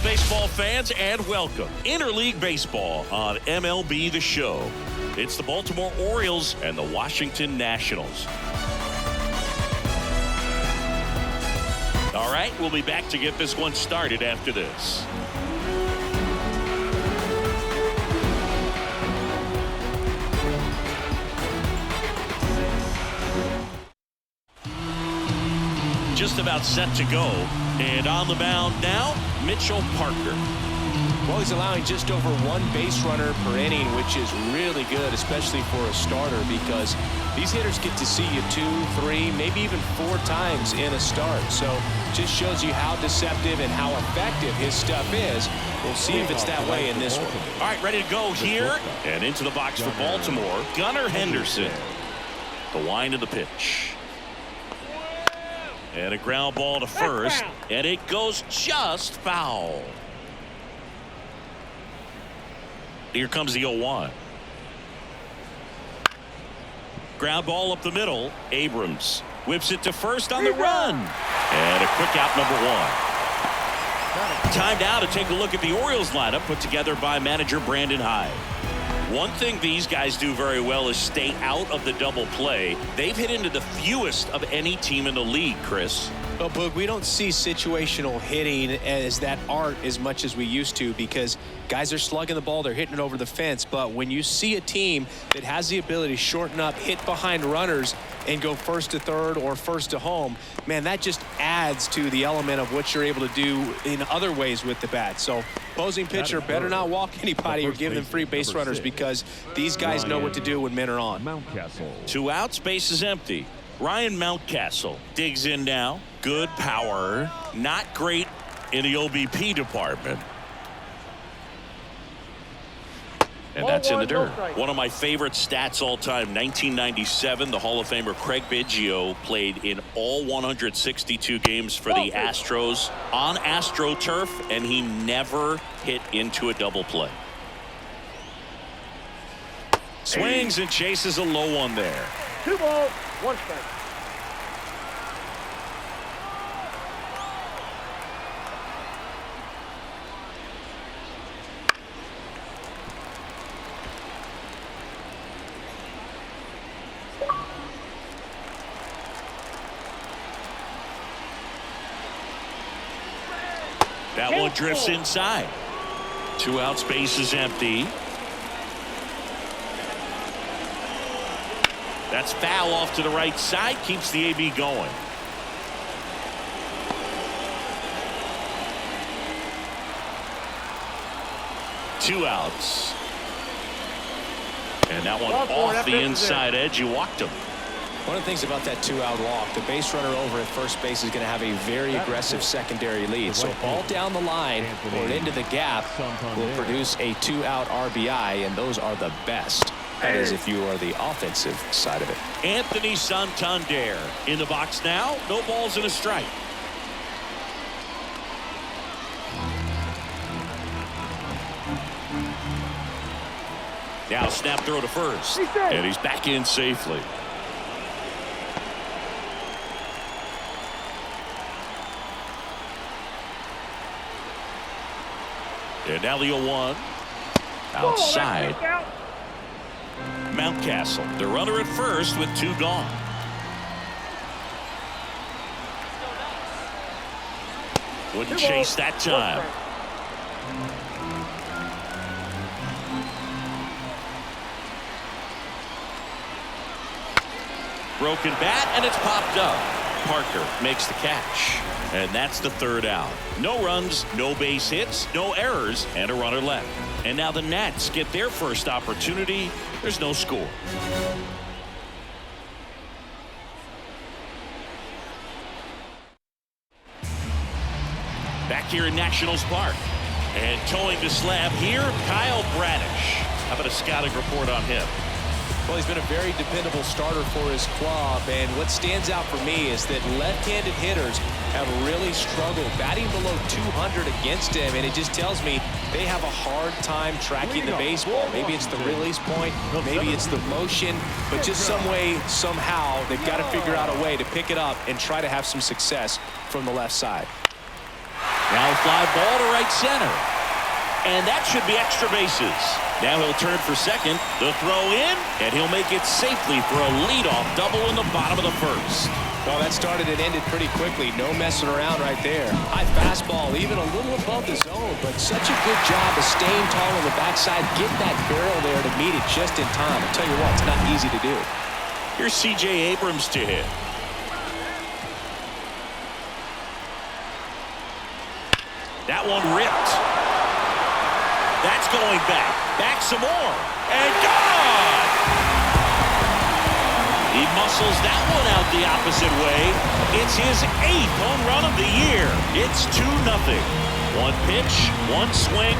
Baseball fans, and welcome Interleague Baseball on MLB The Show. It's the Baltimore Orioles and the Washington Nationals. All right, we'll be back to get this one started after this. Just about set to go, and on the mound now, Mitchell Parker. Well, he's allowing just over one base runner per inning, which is really good, especially for a starter, because these hitters get to see you 2, 3, maybe even 4 times in a start. So just shows you how deceptive and how effective his stuff is. We'll see if it's that way in this one. All right, ready to go here, and into the box for Baltimore, Gunnar Henderson. The wind of the pitch. And a ground ball to first, and it goes just foul. Here comes the 0-1. Ground ball up the middle. Abrams whips it to first on the run. And a quick out, number 1. Time now to take a look at the Orioles lineup put together by manager Brandon Hyde. One thing these guys do very well is stay out of the double play. They've hit into the fewest of any team in the league, Chris. Well, Boog, we don't see situational hitting as that art as much as we used to, because guys are slugging the ball, they're hitting it over the fence. But when you see a team that has the ability to shorten up, hit behind runners, and go first to third or first to home, man, that just adds to the element of what you're able to do in other ways with the bat. So opposing pitcher better not walk anybody or give them free base runners, because these guys know what to do when men are on. 2 outs, base is empty. Ryan Mountcastle digs in now. Good power, not great in the OBP department. And that's in the dirt. One of my favorite stats all time, 1997, the Hall of Famer Craig Biggio played in all 162 games for the Astros on AstroTurf, and he never hit into a double play. Swings and chases a low one there. 2 balls, 1 strike. That one drifts inside. Two outs, base is empty. That's foul off to the right side, keeps the AB going. Two outs. And that one off the inside edge. You walked him. One of the things about that two-out walk, the base runner over at first base is going to have a very aggressive secondary lead. So ball down the line or into the gap will produce a two-out RBI, and those are the best. That is if you are the offensive side of it. Anthony Santander in the box now. No balls and a strike. Now snap throw to first. And he's back in safely. And now the 0-1. Outside. Mountcastle, the runner at first with two gone. Wouldn't chase that time. Broken bat, and it's popped up. Parker makes the catch. And that's the third out. No runs, no base hits, no errors, and a runner left. And now the Nats get their first opportunity. There's no score. Back here in Nationals Park. And towing the slab here, Kyle Bradish. How about a scouting report on him? Well, he's been a very dependable starter for his club, and what stands out for me is that left-handed hitters have really struggled batting below 200 against him, and it just tells me they have a hard time tracking the baseball. Maybe it's the release point, maybe it's the motion, but just some way, somehow, they've got to figure out a way to pick it up and try to have some success from the left side. Now a fly ball to right center. And that should be extra bases. Now he'll turn for second. The throw in, and he'll make it safely for a leadoff double in the bottom of the first. Well, that started and ended pretty quickly. No messing around right there. High fastball, even a little above the zone, but such a good job of staying tall on the backside. Get that barrel there to meet it just in time. I'll tell you what, it's not easy to do. Here's C.J. Abrams to hit. That one ripped. That's going back. Back some more. And gone! He muscles that one out the opposite way. It's his 8th home run of the year. It's 2-0. One pitch, one swing,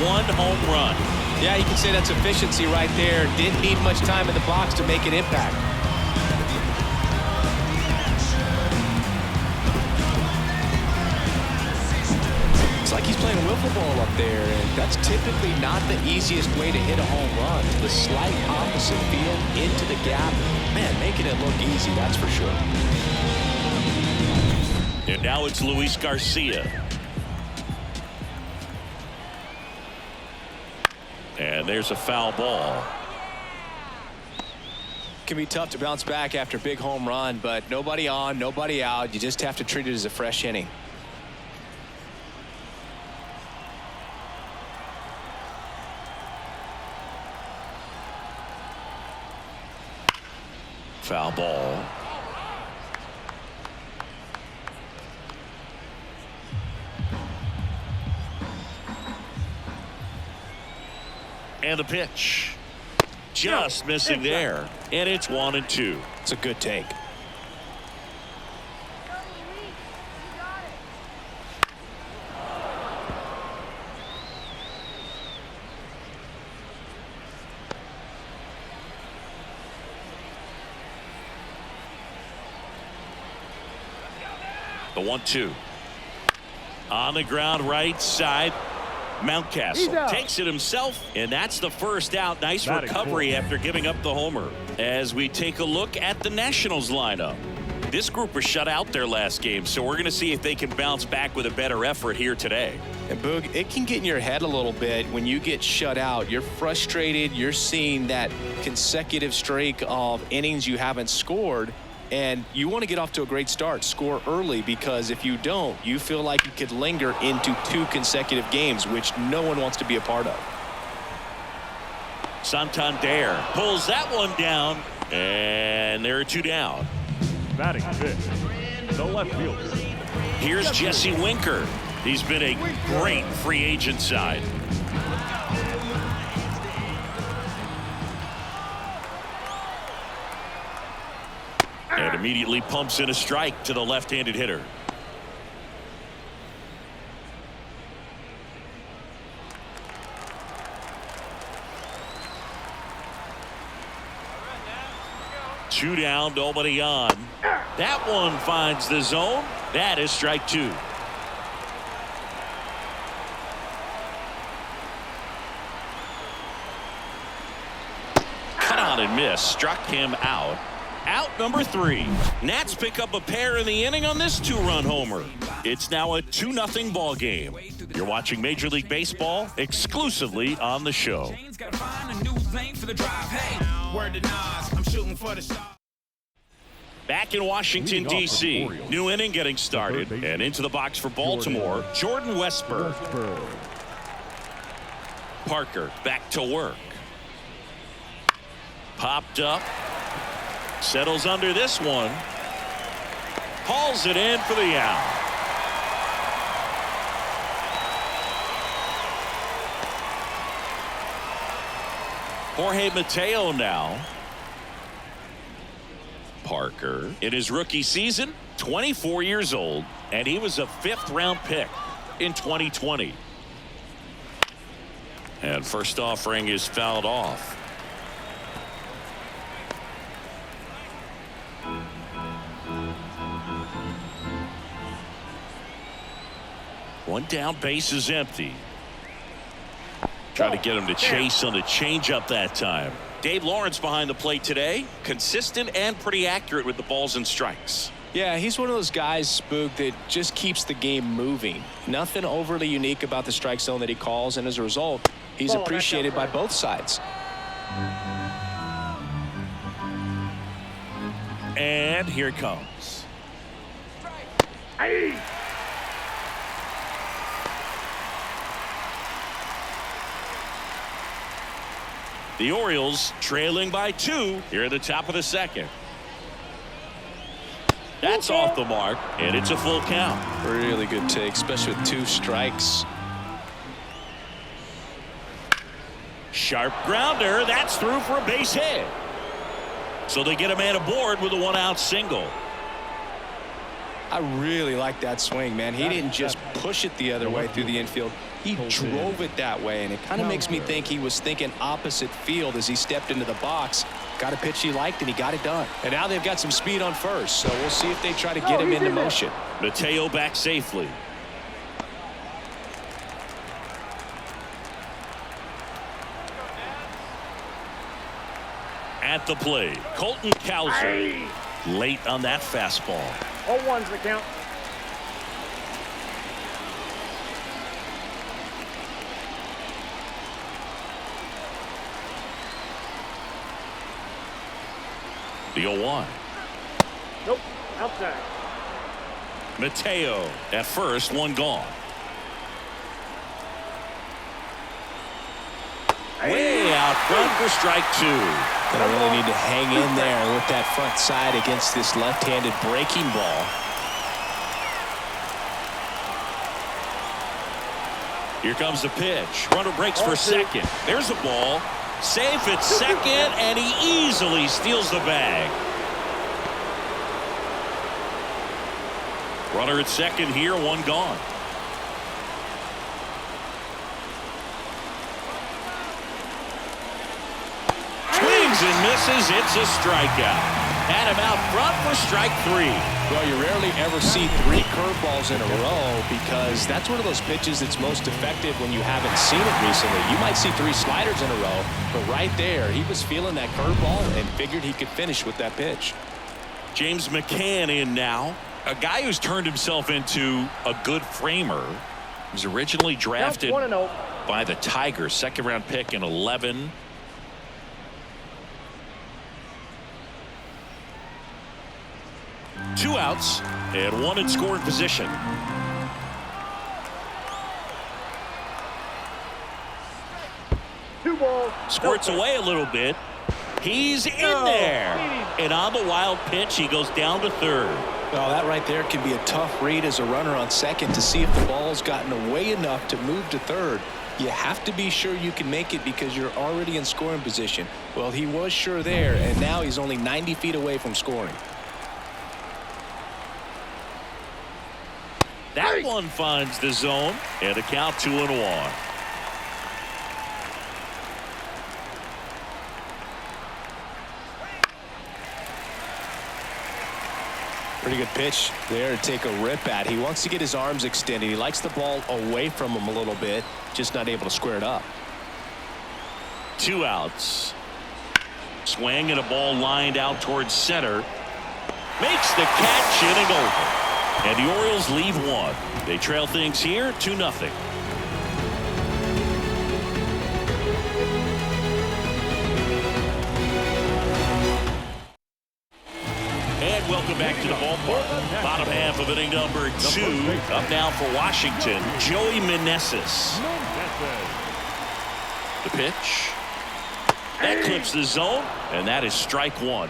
one home run. Yeah, you can say that's efficiency right there. Didn't need much time in the box to make an impact. It's like he's playing wiffle ball up there, and that's typically not the easiest way to hit a home run. The slight opposite field into the gap. Man, making it look easy, that's for sure. And now it's Luis Garcia. And there's a foul ball. Can be tough to bounce back after a big home run, but nobody on, nobody out. You just have to treat it as a fresh inning. Foul ball. And the pitch. Just missing there. And it's 1-2. It's a good take. The 1-2. On the ground right side. Mountcastle takes it himself, and that's the first out. Nice recovery after giving up the homer. As we take a look at the Nationals lineup. This group was shut out their last game, so we're going to see if they can bounce back with a better effort here today. And Boog, it can get in your head a little bit when you get shut out. You're frustrated. You're seeing that consecutive streak of innings you haven't scored. And you want to get off to a great start, score early, because if you don't, you feel like you could linger into 2 consecutive games, which no one wants to be a part of. Santander pulls that one down, and there are 2 down. Batting fifth, the left fielder. Here's Jesse Winker. He's been a great free agent side. And immediately pumps in a strike to the left-handed hitter. Two down, nobody on. That one finds the zone. That is strike 2. Cut on and miss. Struck him out. Out number 3. Nats pick up a pair in the inning on this 2-run homer. It's now a 2-0 ball game. You're watching Major League Baseball exclusively on the show. Back in Washington, D.C. New inning getting started. And into the box for Baltimore, Jordan Westburg. Parker back to work. Popped up. Settles under this one. Hauls it in for the out. Jorge Mateo now. Parker in his rookie season, 24 years old, and he was a 5th-round pick in 2020. And first offering is fouled off. One down, base is empty. Try to get him to chase on the changeup that time. Dave Lawrence behind the plate today. Consistent and pretty accurate with the balls and strikes. Yeah, he's one of those guys, Spook, that just keeps the game moving. Nothing overly unique about the strike zone that he calls, and as a result, he's appreciated by both sides. And here it comes. Hey. The Orioles trailing by 2 here at the top of the 2nd. That's off the mark, and it's a full count. Really good take, especially with 2 strikes. Sharp grounder. That's through for a base hit. So they get a man aboard with a 1-out single. I really like that swing, man. He didn't just push it the other way through the infield. He drove it that way, and it kind of makes me think he was thinking opposite field as he stepped into the box. Got a pitch he liked, and he got it done. And now they've got some speed on first, so we'll see if they try to get him into motion. Mateo back safely. At the plate, Colton Cowser. Late on that fastball. 0-1's the count. The 0-1. Nope, outside. Mateo at first, one gone. Way out front for strike 2. Gonna really need to hang in there with that front side against this left-handed breaking ball. Here comes the pitch. Runner breaks for second. There's a ball. Safe at second, and he easily steals the bag. Runner at second here, one gone. Swings and misses. It's a strikeout. Had him out front for strike 3. Well, you rarely ever see 3 curveballs in a row because that's one of those pitches that's most effective when you haven't seen it recently. You might see 3 sliders in a row, but right there, he was feeling that curveball and figured he could finish with that pitch. James McCann in now. A guy who's turned himself into a good framer. He was originally drafted by the Tigers, 2nd-round pick in 11. 2 outs and 1 in scoring position. Squirts away a little bit. He's in there. And on the wild pitch, he goes down to third. Well, that right there can be a tough read as a runner on second to see if the ball's gotten away enough to move to third. You have to be sure you can make it because you're already in scoring position. Well, he was sure there, and now he's only 90 feet away from scoring. That one finds the zone, and the count 2-1. Pretty good pitch there to take a rip at. He wants to get his arms extended. He likes the ball away from him a little bit, just not able to square it up. 2 outs. Swing and a ball lined out towards center. Makes the catch, inning over. And the Orioles leave 1. They trail things here 2-0. And welcome back to the ballpark. Bottom half of inning number 2. Up now for Washington, Joey Meneses. The pitch. That clips the zone, and that is strike 1.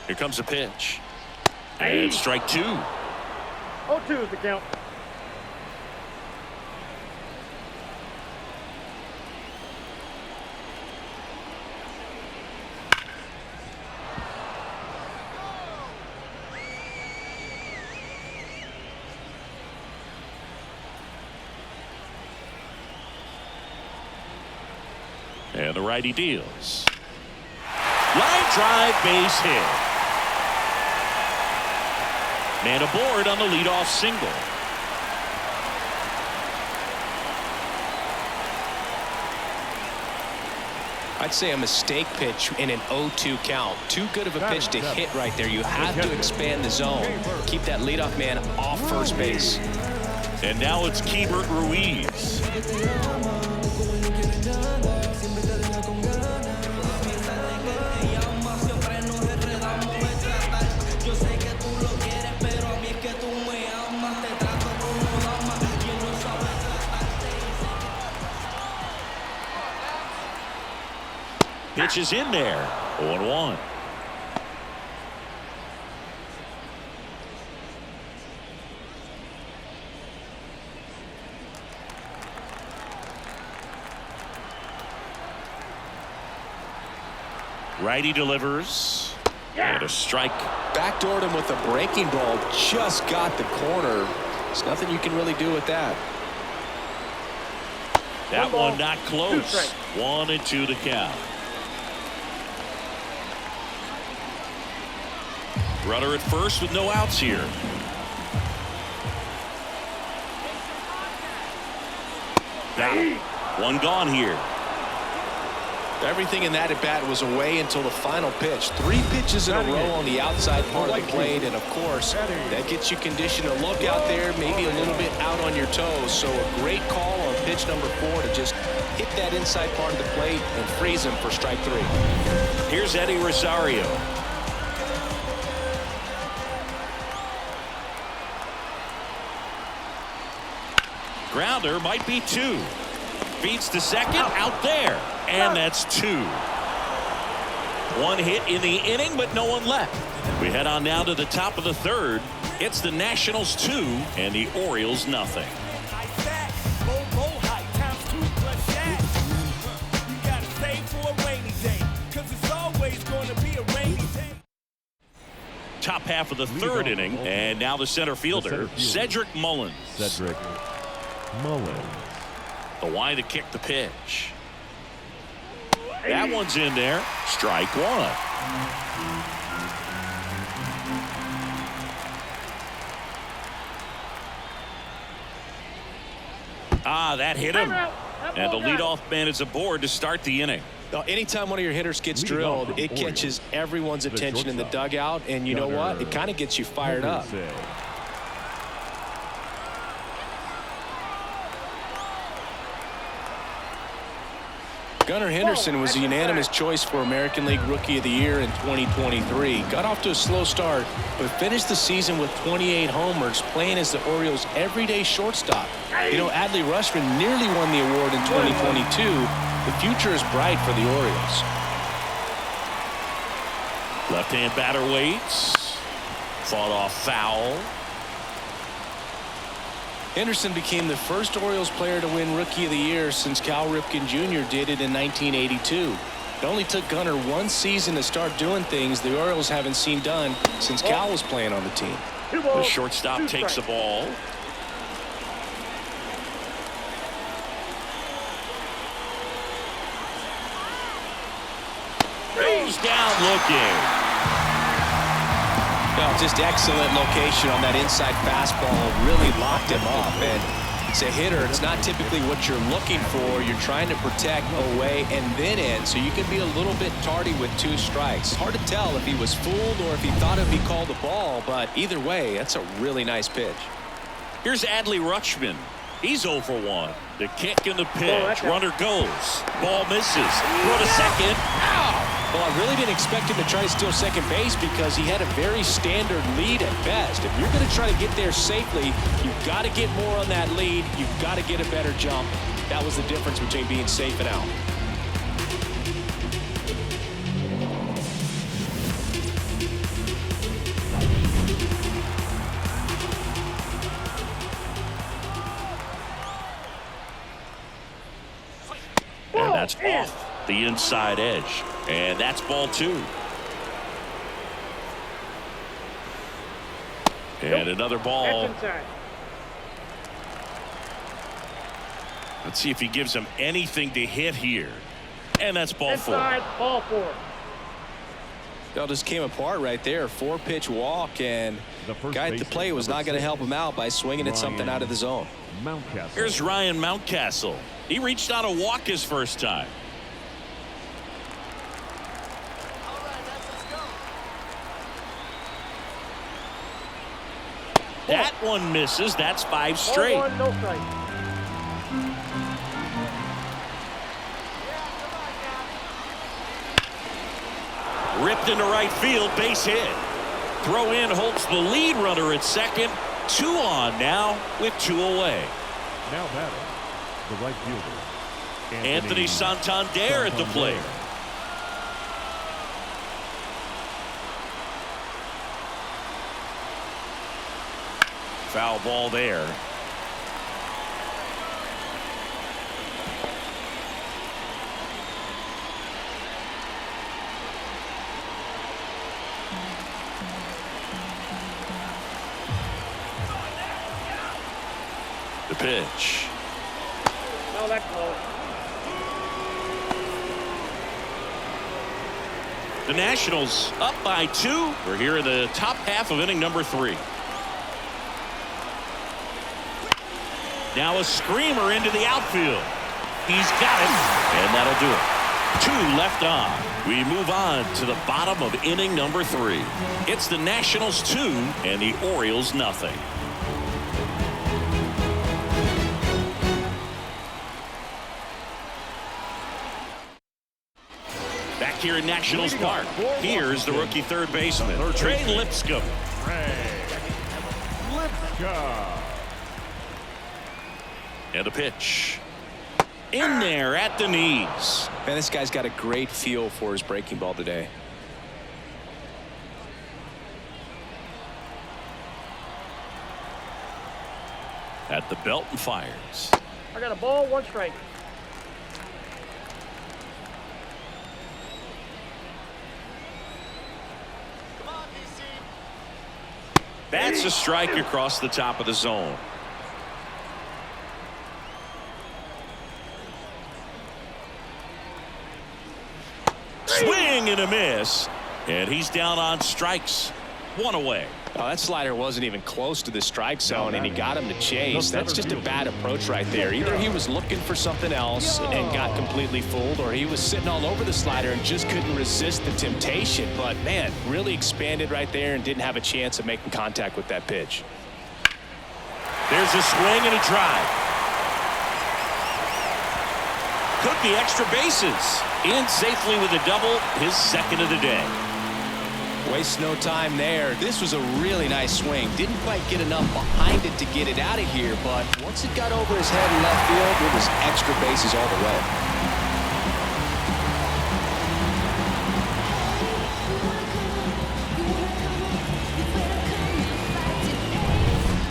Here comes a pitch. And strike 2. 0-2 is the count. And the righty deals. Line drive, base hit. Man aboard on the leadoff single. I'd say a mistake pitch in an 0-2 count. Too good of a pitch to hit right there. You have to expand the zone. Keep that leadoff man off first base. And now it's Keibert Ruiz. Pitch is in there. 0-1. Righty delivers. And a strike. Backdoored him with a breaking ball. Just got the corner. There's nothing you can really do with that. That one not close. 1-2 to count. Runner at first with no outs here. Now, one gone here. Everything in that at bat was away until the final pitch. 3 pitches in a row on the outside part of the plate, and of course that gets you conditioned to look out there, maybe a little bit out on your toes. So a great call on pitch number 4 to just hit that inside part of the plate and freeze him for strike 3. Here's Eddie Rosario. Grounder might be 2. Feeds to second, out there. And that's 2. 1 hit in the inning, but no one left. We head on now to the top of the 3rd. It's the Nationals 2 and the Orioles nothing. Top half of the 3rd inning, and now the center fielder, Cedric Mullins. Cedric Mullins. The wide to kick the pitch. That one's in there. Strike 1. That hit him. And the leadoff man is aboard to start the inning. Now, anytime one of your hitters gets drilled, it catches everyone's attention in the dugout, and you know what? It kind of gets you fired up. Gunnar Henderson was a unanimous choice for American League Rookie of the Year in 2023. Got off to a slow start, but finished the season with 28 homers, playing as the Orioles' everyday shortstop. You know, Adley Rutschman nearly won the award in 2022. The future is bright for the Orioles. Left-hand batter waits. Fought off foul. Henderson became the first Orioles player to win Rookie of the Year since Cal Ripken Jr. did it in 1982. It only took Gunnar one season to start doing things the Orioles haven't seen done since Cal was playing on the team. The shortstop takes the ball. Goes down looking. No, just excellent location on that inside fastball. Really locked him up. And it's a hitter. It's not typically what you're looking for. You're trying to protect away and then in, so you can be a little bit tardy with 2 strikes. Hard to tell if he was fooled or if he thought it'd be called a ball, but either way, that's a really nice pitch. Here's Adley Rutschman. He's 0 for 1. The kick and the pitch. Runner goes. Ball misses. Throw to second. Ow! Well, I really didn't expect him to try to steal second base because he had a very standard lead at best. If you're going to try to get there safely, you've got to get more on that lead. You've got to get a better jump. That was the difference between being safe and out. And that's off the inside edge. And that's ball 2. And another ball. Let's see if he gives him anything to hit here. And that's ball 4. Ball 4. It all just came apart right there. 4-pitch walk, and the guy at the plate was not going to help him out by swinging at something out of the zone. Here's Ryan Mountcastle. He reached out a walk his first time. That one misses. That's 5 straight. Ball 1, no strike. Ripped into right field, base hit. Throw in holds the lead runner at second. 2 on now with 2 away. Now batting, the right fielder, Anthony Santander at the plate. Foul ball there. The pitch. No, that's close. The Nationals up by 2. We're here in the top half of inning number 3. Now a screamer into the outfield. He's got it, and that'll do it. 2 left on. We move on to the bottom of inning number 3. It's the Nationals 2 and the Orioles nothing. Back here in Nationals Park, here's the rookie third baseman, Trey Lipscomb. And a pitch. In there at the knees. Man, this guy's got a great feel for his breaking ball today. At the belt and fires. I got a ball, 1 strike. That's a strike across the top of the zone. Swing and a miss. And he's down on strikes. 1 away. Oh, that slider wasn't even close to the strike zone, and he got him to chase. That's just a bad approach right there. Either he was looking for something else and got completely fooled, or he was sitting all over the slider and just couldn't resist the temptation. But, man, really expanded right there and didn't have a chance of making contact with that pitch. There's a swing and a drive. could be extra bases. In safely with a double, his second of the day. Waste no time there. This was a really nice swing. Didn't quite get enough behind it to get it out of here, but once it got over his head in left field, it was extra bases all the way.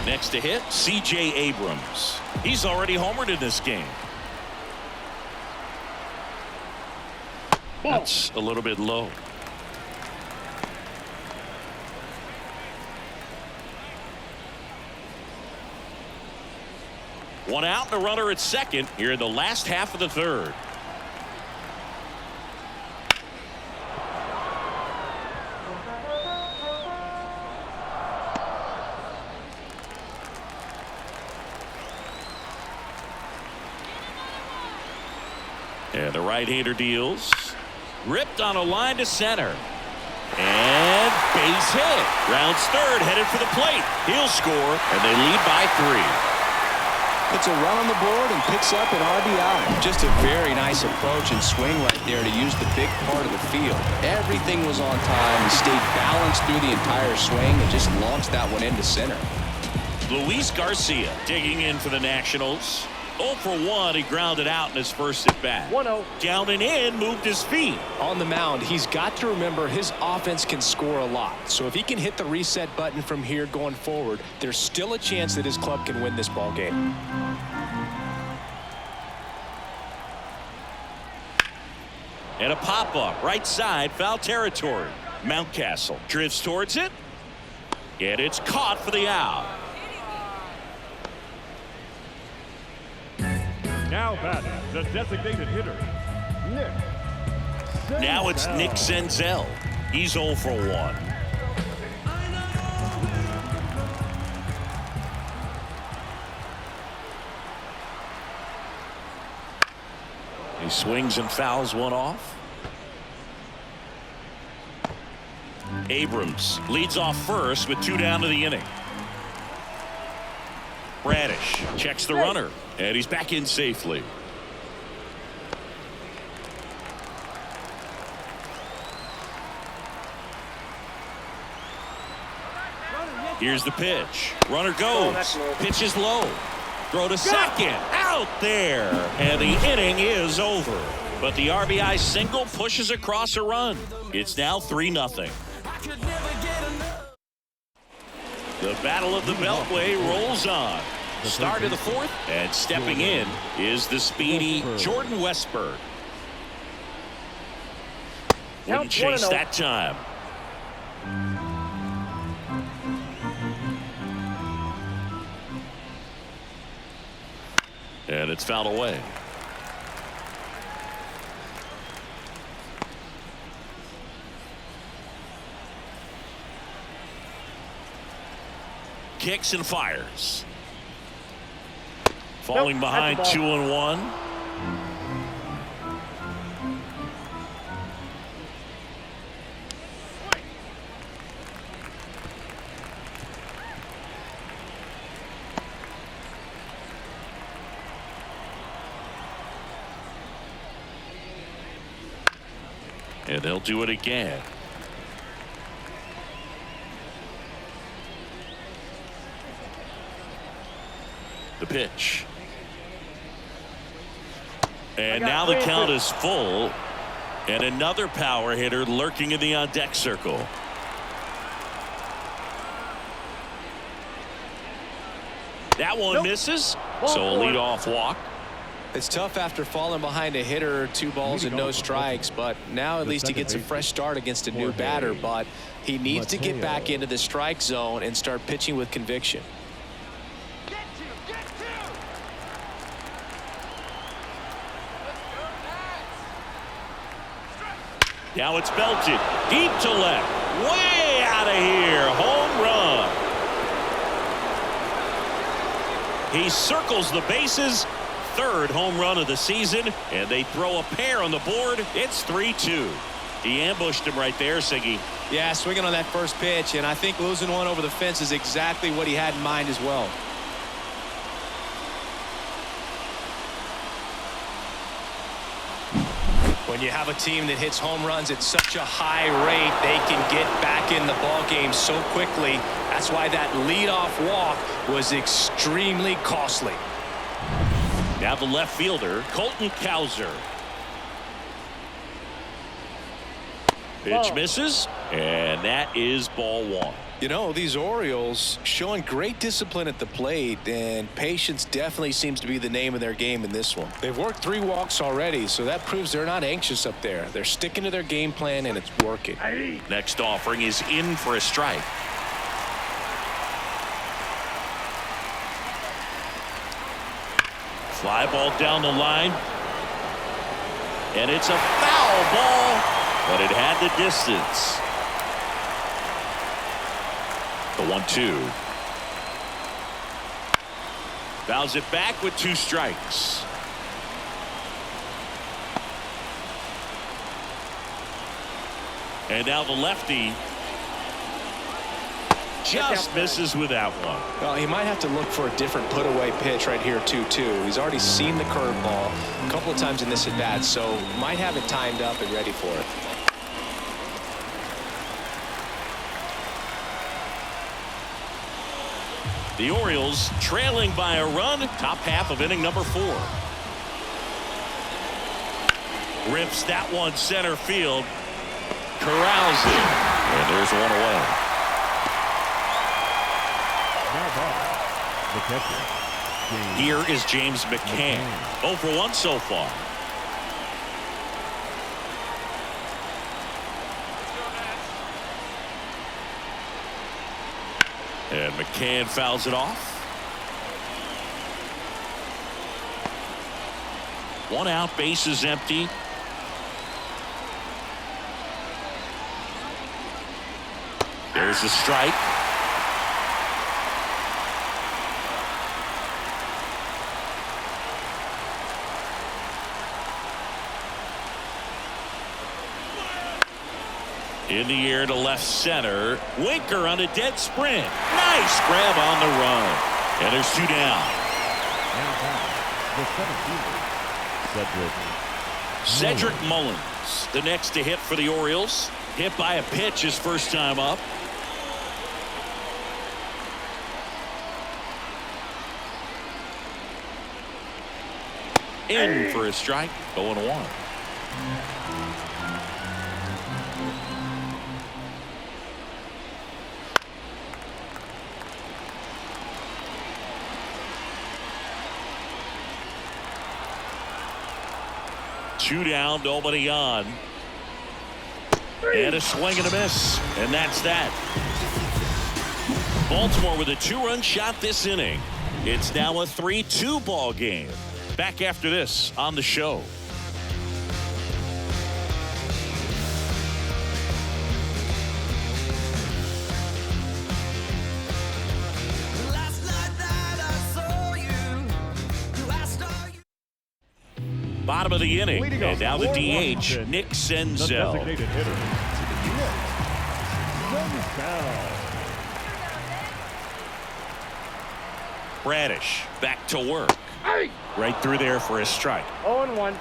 Next to hit, C.J. Abrams. He's already homered in this game. That's a little bit low. One out and a runner at second here in the last half of the third. And the right-hander deals. Ripped on a line to center. And base hit. Rounds third, headed for the plate. He'll score, and they lead by 3. Puts a run on the board and picks up an RBI. Just a very nice approach and swing right there to use the big part of the field. Everything was on time. He stayed balanced through the entire swing and just launched that one into center. Luis Garcia digging in for the Nationals. 0 for 1. He grounded out in his first at bat. 1-0. Down and in, moved his feet. On the mound, he's got to remember his offense can score a lot. So if he can hit the reset button from here going forward, there's still a chance that his club can win this ball game. And a pop-up, right side, foul territory. Mountcastle drifts towards it. And it's caught for the out. Now batting, the designated hitter, Nick Senzel. Now it's Nick Senzel. He's 0 for 1. He swings and fouls one off. Abrams leads off first with 2 down to the inning. Bradish checks the runner, and he's back in safely. Here's the pitch. Runner goes. Pitch is low. Throw to second. Out there. And the inning is over. But the RBI single pushes across a run. It's now 3-0. The Battle of the Beltway rolls on. Start of the fourth, and stepping in is the speedy Jordan Westburg. Wouldn't chase that time. And it's fouled away. Kicks and fires. Falling behind 2-1. And they'll do it again. The pitch. And now the count is full. And another power hitter lurking in the on-deck circle. That one misses. So a leadoff walk. It's tough after falling behind a hitter, 2 balls and no strikes, but now at least he gets a fresh start against a new batter, but he needs to get back into the strike zone and start pitching with conviction. Now it's belted deep to left, way out of here. Home run. He circles the bases. 3rd home run of the season, and they throw a pair on the board. It's 3-2. He ambushed him right there, Siggy. Yeah, swinging on that first pitch, and I think losing one over the fence is exactly what he had in mind as well. When you have a team that hits home runs at such a high rate, they can get back in the ball game so quickly. That's why that leadoff walk was extremely costly. Now the left fielder, Colton Cowser. Pitch misses, and that is ball one. You know, these Orioles showing great discipline at the plate, and patience definitely seems to be the name of their game in this one. They've worked 3 walks already, so that proves they're not anxious up there. They're sticking to their game plan, and it's working. Next offering is in for a strike. Fly ball down the line. And it's a foul ball, but it had the distance. The 1-2. Fouls it back with 2 strikes. And now the lefty just misses with that one. Well, he might have to look for a different put-away pitch right here, 2-2. He's already seen the curveball a couple of times in this at-bat, so might have it timed up and ready for it. The Orioles trailing by a run, top half of inning number 4. Rips that one center field. Corrals it. And there's one away. Now the catcher, Here is James McCann. 0 for 1 so far. And McCann fouls it off. 1 out, base is empty. There's a strike. In the air to left center. Winker on a dead sprint. Nice grab on the run. And there's 2 down. the center fielder, Cedric Mullins, the next to hit for the Orioles. Hit by a pitch his first time up. In for a strike. 0-1. Two down, nobody on. And a swing and a miss. And that's that. Baltimore with a 2-run shot this inning. It's now a 3-2 ball game. Back after this on the show. Bottom of the inning, and now the DH, Nick the Senzel. designated hitter, Nick Senzel. Bradish back to work. Right through there for a strike. 0-1.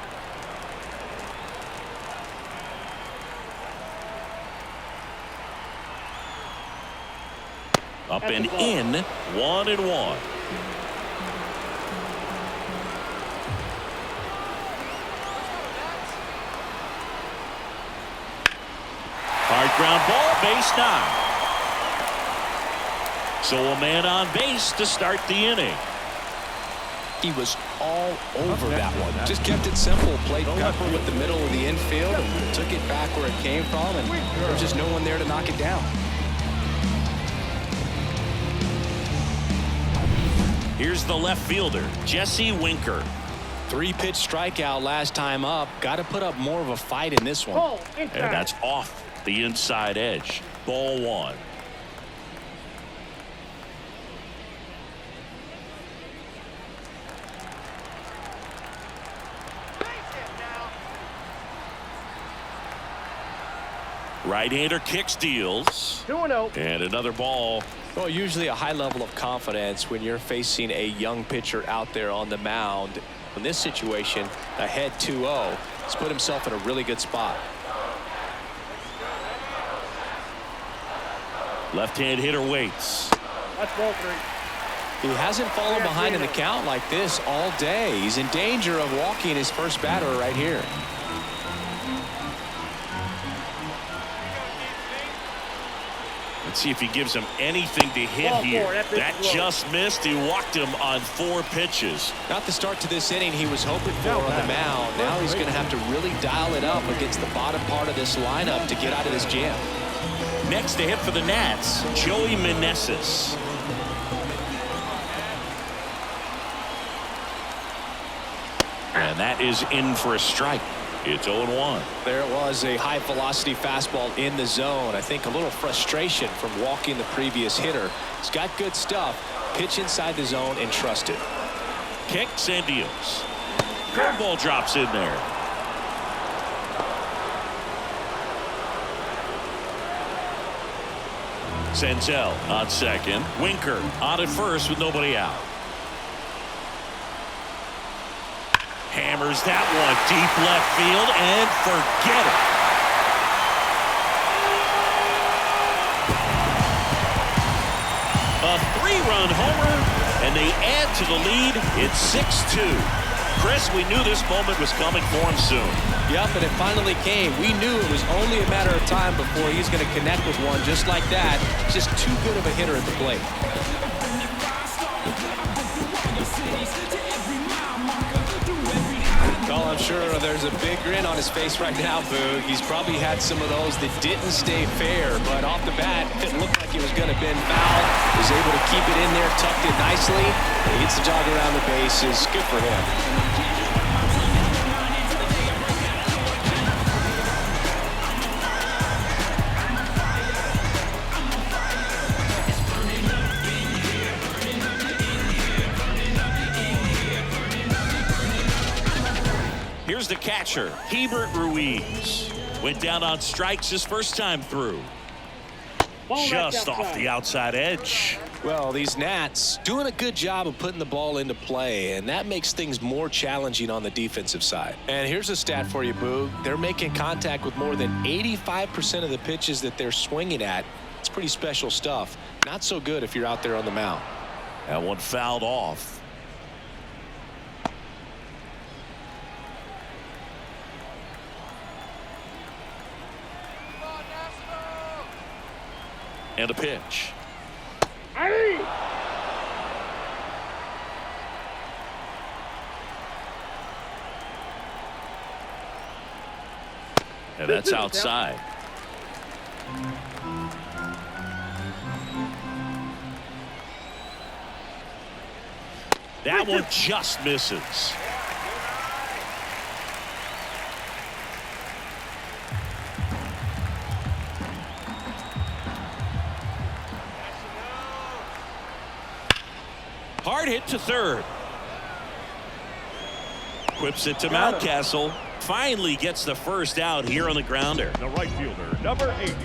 Up and in, 1-1. Hard ground ball, base 9. So a man on base to start the inning. He was all over that one. Just kept it simple. Played pepper with the middle of the infield and took it back where it came from, and there was just no one there to knock it down. Here's the left fielder, Jesse Winker. 3-pitch strikeout last time up. Got to put up more of a fight in this one. Ball, And that's off the inside edge. Ball 1. Right-hander kicks, deals. 2-0. And another ball. Well, usually a high level of confidence when you're facing a young pitcher out there on the mound. In this situation, ahead 2-0, he's put himself in a really good spot. Left-hand hitter waits. That's ball 3. He hasn't fallen behind in the count like this all day. He's in danger of walking his first batter right here. Let's see if he gives him anything to hit Ball 4. here. That just missed. He walked him on 4 pitches. Not the start to this inning he was hoping for on the mound. Now he's going to have to really dial it up against the bottom part of this lineup to get out of this jam. Next to hit for the Nats, Joey Meneses. And that is in for a strike. It's 0-1. There it was, a high velocity fastball in the zone. I think a little frustration from walking the previous hitter. He's got good stuff. Pitch inside the zone and trust it. Kicks and deals. Curveball drops in there. Senzel on second. Winker on at first with nobody out. Hammers that one deep left field and forget it. A 3-run homer, and they add to the lead. It's 6-2. Chris, we knew this moment was coming for him soon. Yep, and it finally came. We knew it was only a matter of time before he's going to connect with one just like that. Just too good of a hitter at the plate. Well, I'm sure there's a big grin on his face right now, Boog. He's probably had some of those that didn't stay fair, but off the bat, it looked like it was going to bend foul. Was able to keep it in there, tucked it nicely. He gets the jog around the bases. Good for him. Here's the catcher, Hebert Ruiz. Went down on strikes his first time through. Ball Just off the outside edge. Well, these Nats doing a good job of putting the ball into play, and that makes things more challenging on the defensive side. And here's a stat for you, Boog. They're making contact with more than 85% of the pitches that they're swinging at. It's pretty special stuff. Not so good if you're out there on the mound. That one fouled off. And a pitch. And that's outside. That one just misses. Hard hit to third. Quips it to Mountcastle. Finally gets the first out here on the grounder. The right fielder, number 80,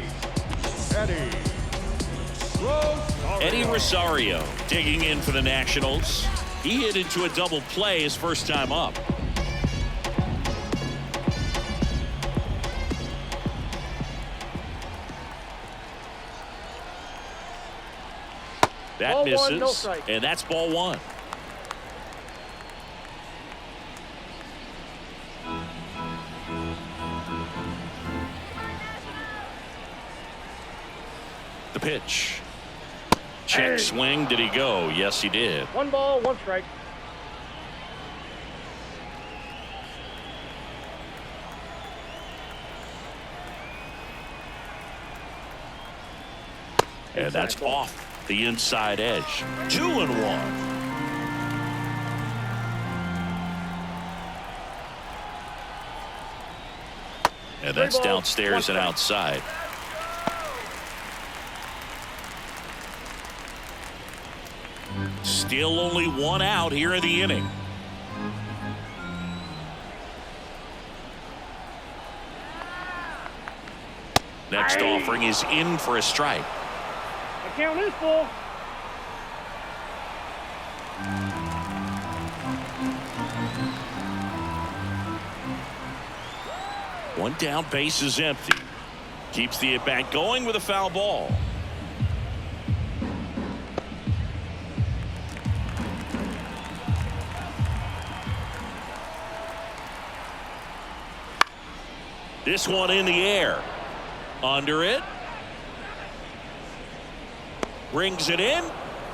Eddie Rosario digging in for the Nationals. He hit into a double play his first time up. That ball misses, 1, no strike. And that's ball 1. The pitch. Check swing. Did he go? Yes, he did. 1 ball, 1 strike. And that's off the inside edge. 2-1. And that's downstairs and outside. Still only 1 out here in the inning. Next offering is in for a strike. The count is full. One down, base is empty. Keeps the at-bat going with a foul ball. This one in the air. Under it. Brings it in.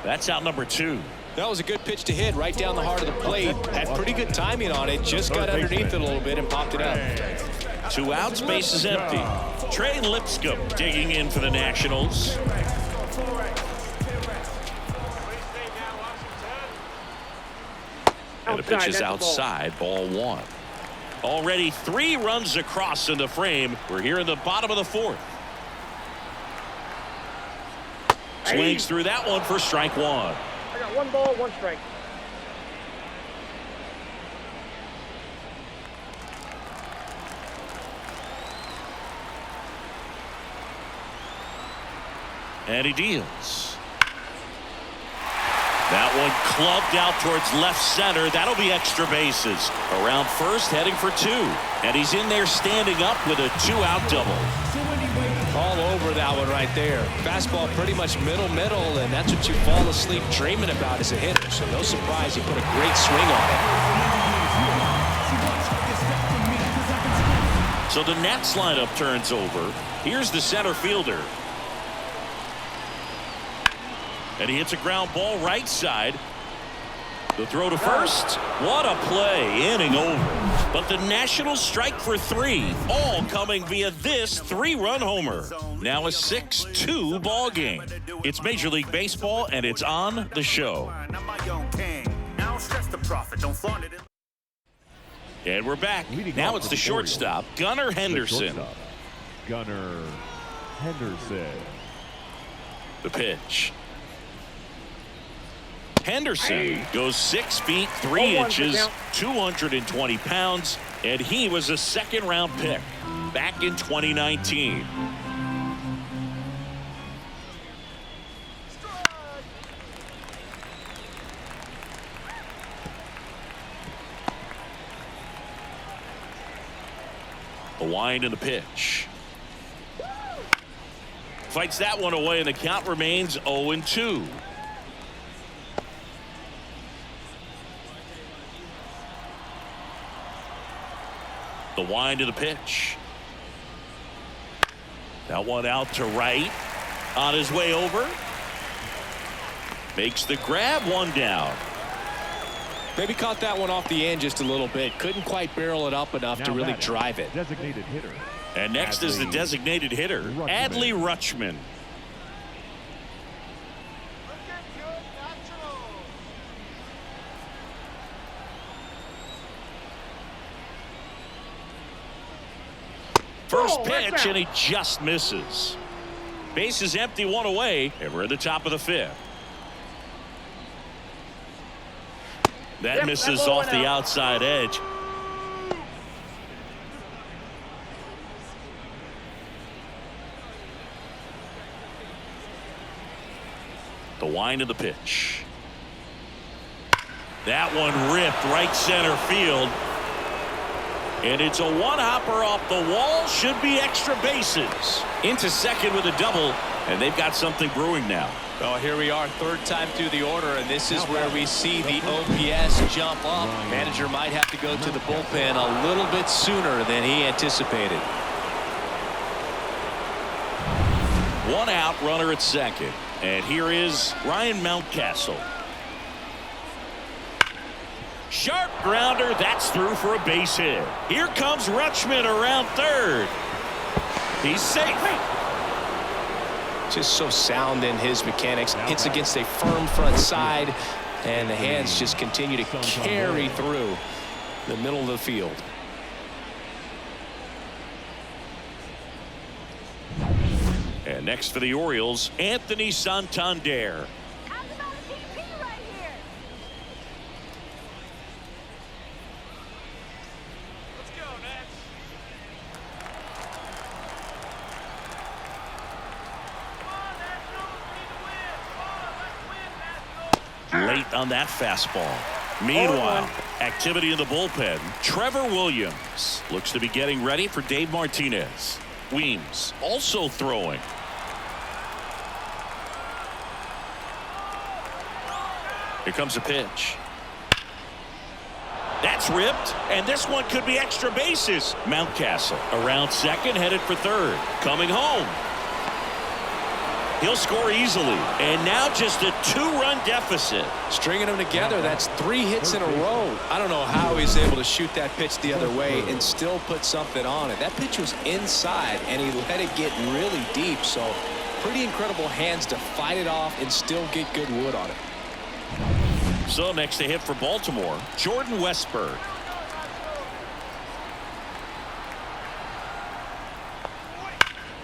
That's out number 2. That was a good pitch to hit right down the heart of the plate. Had pretty good timing on it. Just got underneath it a little bit and popped it up. 2 outs, base is empty. Trey Lipscomb digging in for the Nationals. And the pitch is outside, ball 1. Already 3 runs across in the frame. We're here in the bottom of the 4th. Swings through that one for strike 1. I got 1 ball, 1 strike. And he deals. That one clubbed out towards left center. That'll be extra bases. Around first, heading for 2. And he's in there standing up with a 2-out double. All over that one right there. Fastball pretty much middle, and that's what you fall asleep dreaming about as a hitter. So no surprise he put a great swing on it. So the Nats lineup turns over. Here's the center fielder. And he hits a ground ball right side. The throw to first. What a play. Inning over. But the Nationals strike for 3. All coming via this 3-run homer. Now a 6-2 ball game. It's Major League Baseball, and it's on the show. And we're back. Now it's the shortstop, Gunnar Henderson. Gunnar Henderson. The pitch. Henderson goes 6 feet 3 inches, 220 pounds, and he was a 2nd-round pick back in 2019. The wind and the pitch. Fights that one away, and the count remains 0-2. The wind of the pitch. That one out to right. On his way over. Makes the grab, 1 down. Maybe caught that one off the end just a little bit. Couldn't quite barrel it up enough to really drive it. Designated hitter. And next is the designated hitter, Adley Rutschman. First pitch, and he just misses. Base is empty, 1 away, and we're at the top of the 5th. That misses off the outside edge. The wind of the pitch. That one ripped right center field. And it's a 1-hopper off the wall. Should be extra bases. Into second with a double. And they've got something brewing now. Well, here we are, 3rd time through the order, and this is where we see the OPS jump up. Manager might have to go to the bullpen a little bit sooner than he anticipated. 1 out, runner at second. And here is Ryan Mountcastle. Sharp grounder. That's through for a base hit. Here comes Rutschman around 3rd. He's safe. Just so sound in his mechanics. Hits against a firm front side, and the hands just continue to carry through the middle of the field. And next for the Orioles, Anthony Santander. Late on that fastball. Meanwhile, activity in the bullpen. Trevor Williams looks to be getting ready for Dave Martinez. Weems also throwing. Here comes a pitch. That's ripped, and this one could be extra bases. Mountcastle around second, headed for third. Coming home. He'll score easily, and now just a 2-run deficit. Stringing them together, that's 3 hits in a row. I don't know how he's able to shoot that pitch the other way and still put something on it. That pitch was inside, and he let it get really deep, so pretty incredible hands to fight it off and still get good wood on it. So next to hit for Baltimore, Jordan Westburg.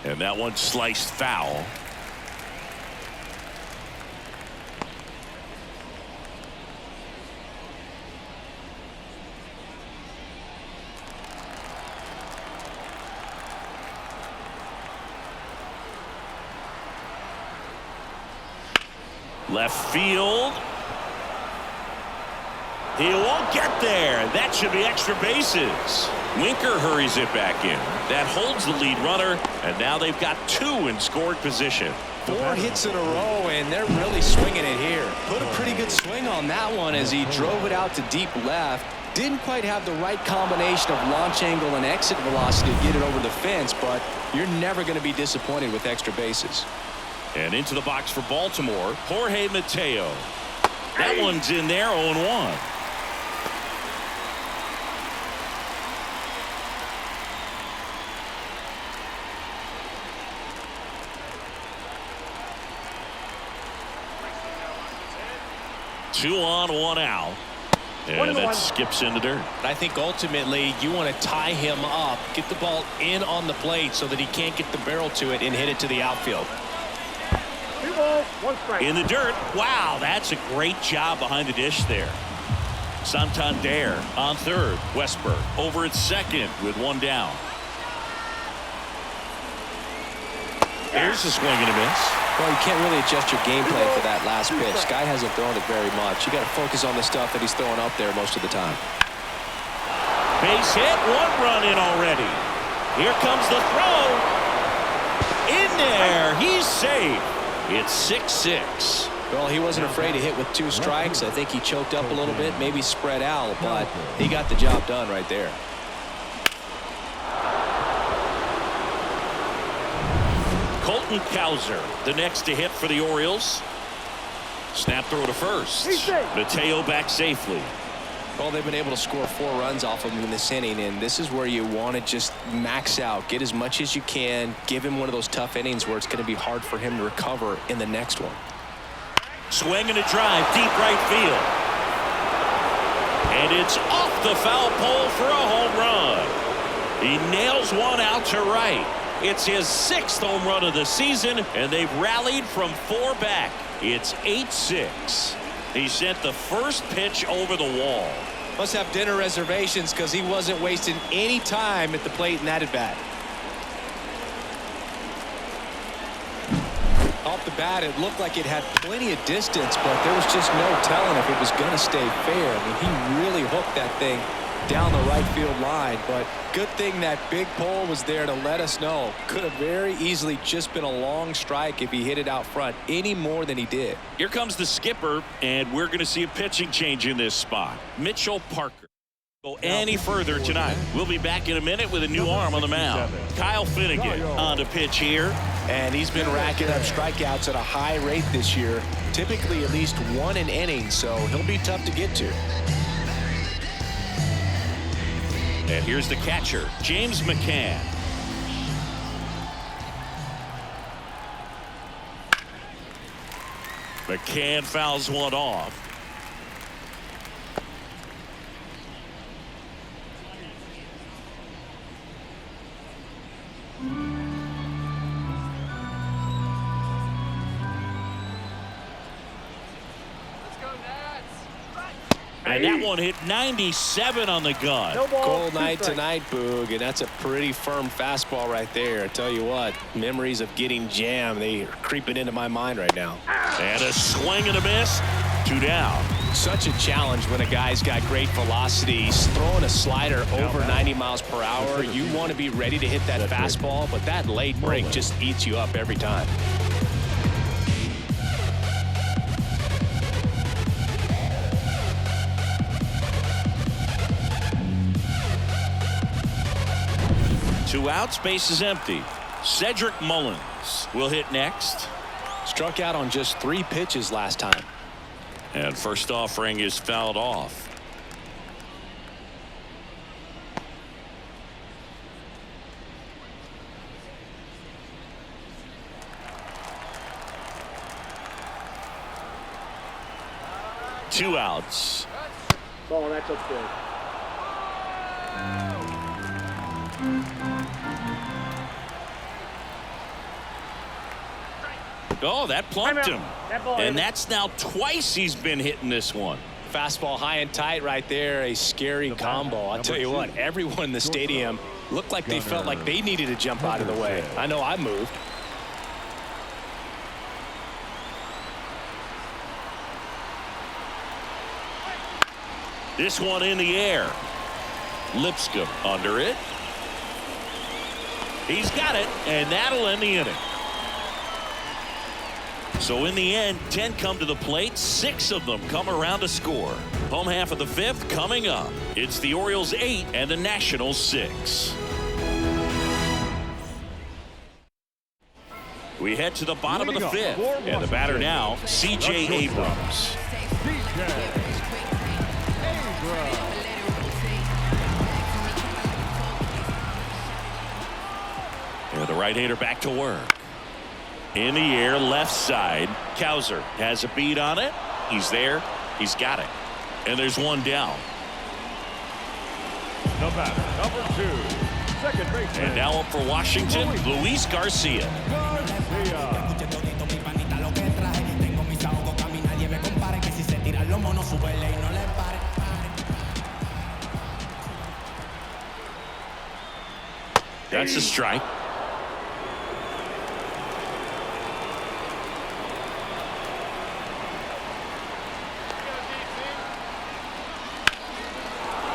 And that one sliced foul. Left field. He won't get there. That should be extra bases. Winker hurries it back in. That holds the lead runner, and now they've got 2 in scoring position. 4 hits in a row, and they're really swinging it here. Put a pretty good swing on that one as he drove it out to deep left. Didn't quite have the right combination of launch angle and exit velocity to get it over the fence, but you're never going to be disappointed with extra bases. And into the box for Baltimore, Jorge Mateo. That one's in there, 0-1. Two on, 1 out. And that skips in the dirt. I think ultimately you want to tie him up, get the ball in on the plate so that he can't get the barrel to it and hit it to the outfield. 2 balls, 1 strike. In the dirt. Wow, that's a great job behind the dish there. Santander on third. Westburg over at second with 1 down. Here's a swing and a miss. Well, you can't really adjust your game plan for that last pitch. Guy hasn't thrown it very much. You got to focus on the stuff that he's throwing up there most of the time. Base hit, 1 run in already. Here comes the throw. In there, he's safe. It's 6-6. Well, he wasn't afraid to hit with 2 strikes. I think he choked up a little bit, maybe spread out, but he got the job done right there. Colton Cowser, the next to hit for the Orioles. Snap throw to first. Mateo back safely. Well, they've been able to score 4 runs off of him in this inning, and this is where you want to just max out, get as much as you can, give him one of those tough innings where it's going to be hard for him to recover in the next one. Swing and a drive, deep right field. And it's off the foul pole for a home run. He nails one out to right. It's his 6th home run of the season, and they've rallied from 4 back. It's 8-6. He sent the first pitch over the wall. Must have dinner reservations because he wasn't wasting any time at the plate in that at bat. Off the bat, it looked like it had plenty of distance, but there was just no telling if it was going to stay fair. I mean, he really hooked that thing down the right field line, but good thing that big pole was there to let us know. Could have very easily just been a long strike if he hit it out front any more than he did. Here comes the skipper, and we're going to see a pitching change in this spot. Mitchell Parker. Go any further tonight. We'll be back in a minute with a new arm on the mound. Kyle Finnegan on the pitch here. And he's been racking up strikeouts at a high rate this year, typically at least 1 an inning, so he'll be tough to get to. And here's the catcher, James McCann. McCann fouls one off. And that one hit 97 on the gun. No ball, Cold 2 night strikes. tonight, Boog, and that's a pretty firm fastball right there. I tell you what, memories of getting jammed, they are creeping into my mind right now. And a swing and a miss. 2 down. Such a challenge when a guy's got great velocity. He's throwing a slider over 90 miles per hour. You want to be ready to hit that fastball, but that late break just eats you up every time. Two outs, base is empty. Cedric Mullins will hit next. Struck out on just 3 pitches last time. And first offering is fouled off. Two outs. Oh, that's upstairs. Oh, that plumped him. And that that's now twice he's been hitting this one. Fastball high and tight right there. A scary combo. I'll tell you what, everyone in the stadium looked like they felt like they needed to jump out of the way. I know I moved. This one in the air. Lipscomb under it. He's got it, and that'll end the inning. So in the end, 10 come to the plate, 6 of them come around to score. Home half of the 5th coming up. It's the Orioles 8 and the Nationals 6. We head to the bottom of the 5th, and the batter now, C.J. Abrams. And the right-hander back to work. In the air, left side. Cowser has a beat on it. He's there. He's got it. And there's one down. The batter, number 2, second baseman. And now up for Washington, Luis Garcia. That's a strike.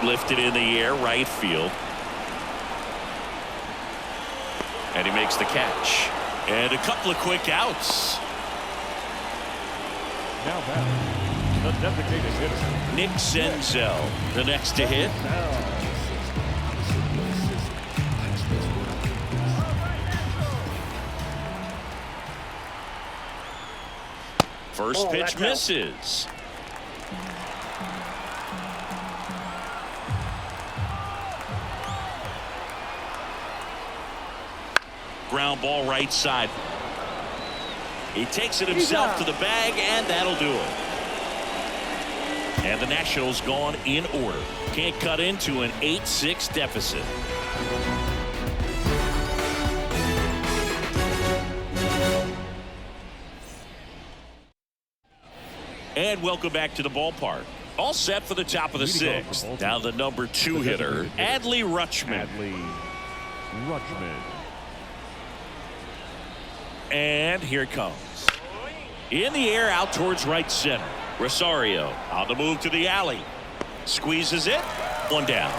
Lifted in the air, right field. And he makes the catch. And a couple of quick outs. Now batting, the designated hitter, Nick Senzel, the next to hit. First pitch misses. Ground ball right side. He takes it himself to the bag, and that'll do it. And the Nationals gone in order. Can't cut into an 8-6 deficit. And welcome back to the ballpark. All set for the top of the 6th. Now the number 2 hitter, Adley Rutschman. And here it comes. In the air, out towards right center. Rosario on the move to the alley. Squeezes it. One down.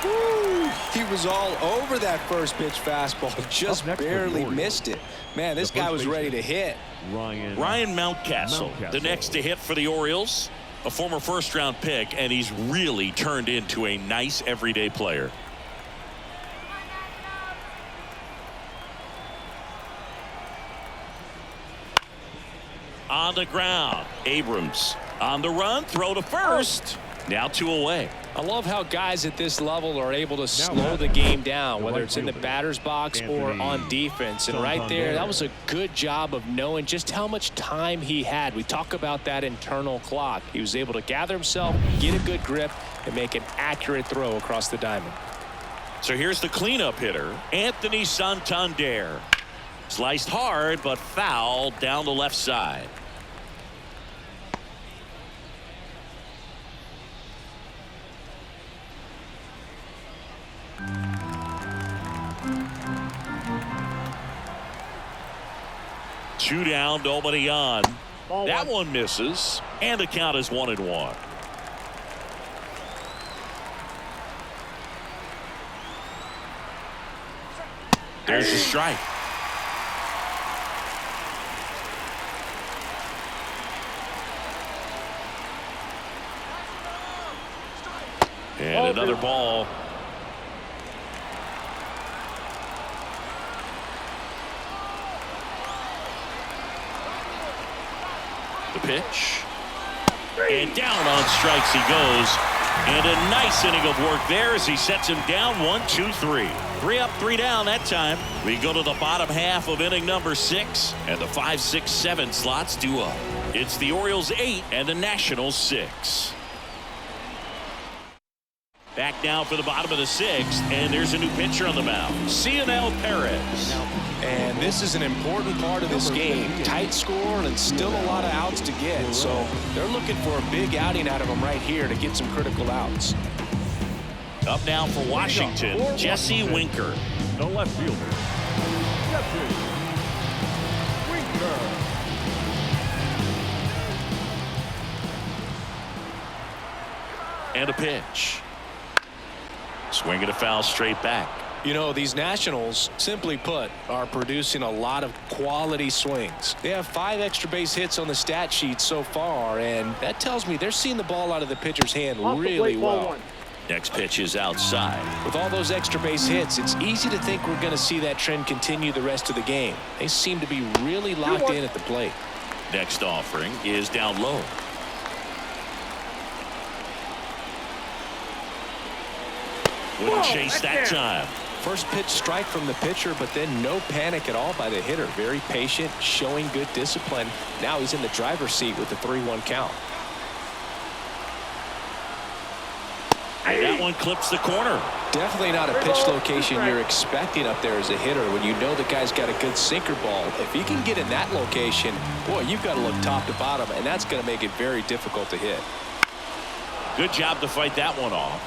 Woo, he was all over that first pitch fastball. Just barely missed it. Man, this guy was ready to hit. Ryan Mountcastle, the next to hit for the Orioles. A former first-round pick, and he's really turned into a nice everyday player. On the ground, Abrams on the run, throw to first. Now 2 away. I love how guys at this level are able to slow the game down, whether it's in the batter's box or on defense. And right there, that was a good job of knowing just how much time he had. We talk about that internal clock. He was able to gather himself, get a good grip, and make an accurate throw across the diamond. So here's the cleanup hitter, Anthony Santander. Sliced hard, but fouled down the left side. Two down, nobody on. That one misses, and the count is 1-1. There's a strike. And another ball. The pitch. And down on strikes he goes. And a nice inning of work there as he sets him down 1-2-3. 3 up, 3 down that time. We go to the bottom half of inning number 6, and the 5, 6, 7 slots due up. It's the Orioles 8 and the Nationals 6. Back now for the bottom of the 6th, and there's a new pitcher on the mound, Cionel Perez. And this is an important part of this game. Tight score and still a lot of outs to get. So they're looking for a big outing out of them right here to get some critical outs. Up now for Washington, Jesse Winker. The left fielder, Jesse Winker. And a pitch. Swing and a foul straight back. You know, these Nationals, simply put, are producing a lot of quality swings. They have 5 extra base hits on the stat sheet so far, and that tells me they're seeing the ball out of the pitcher's hand really well. Next pitch is outside. With all those extra base hits, it's easy to think we're going to see that trend continue the rest of the game. They seem to be really locked in at the plate. Next offering is down low. Wouldn't chase that time. First pitch strike from the pitcher, but then no panic at all by the hitter. Very patient, showing good discipline. Now he's in the driver's seat with the 3-1 count. And that one clips the corner. Definitely not a pitch location you're expecting up there as a hitter when you know the guy's got a good sinker ball. If he can get in that location, boy, you've got to look top to bottom, and that's going to make it very difficult to hit. Good job to fight that one off.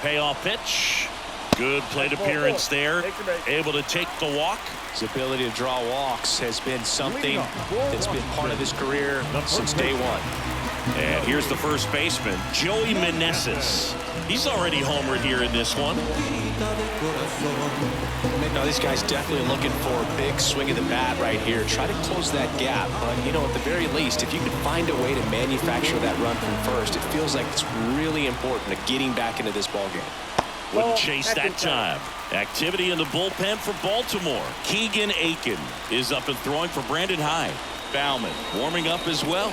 Payoff pitch. Good plate appearance there. Able to take the walk. His ability to draw walks has been something that's been part of his career since day one. And here's the first baseman, Joey Meneses. He's already homered here in this one. Now this guy's definitely looking for a big swing of the bat right here. Try to close that gap. But, you know, at the very least, if you can find a way to manufacture that run from first, it feels like it's really important to getting back into this ballgame. Wouldn't chase that time. Activity in the bullpen for Baltimore. Keegan Aiken is up and throwing for Brandon Hyde. Bauman warming up as well.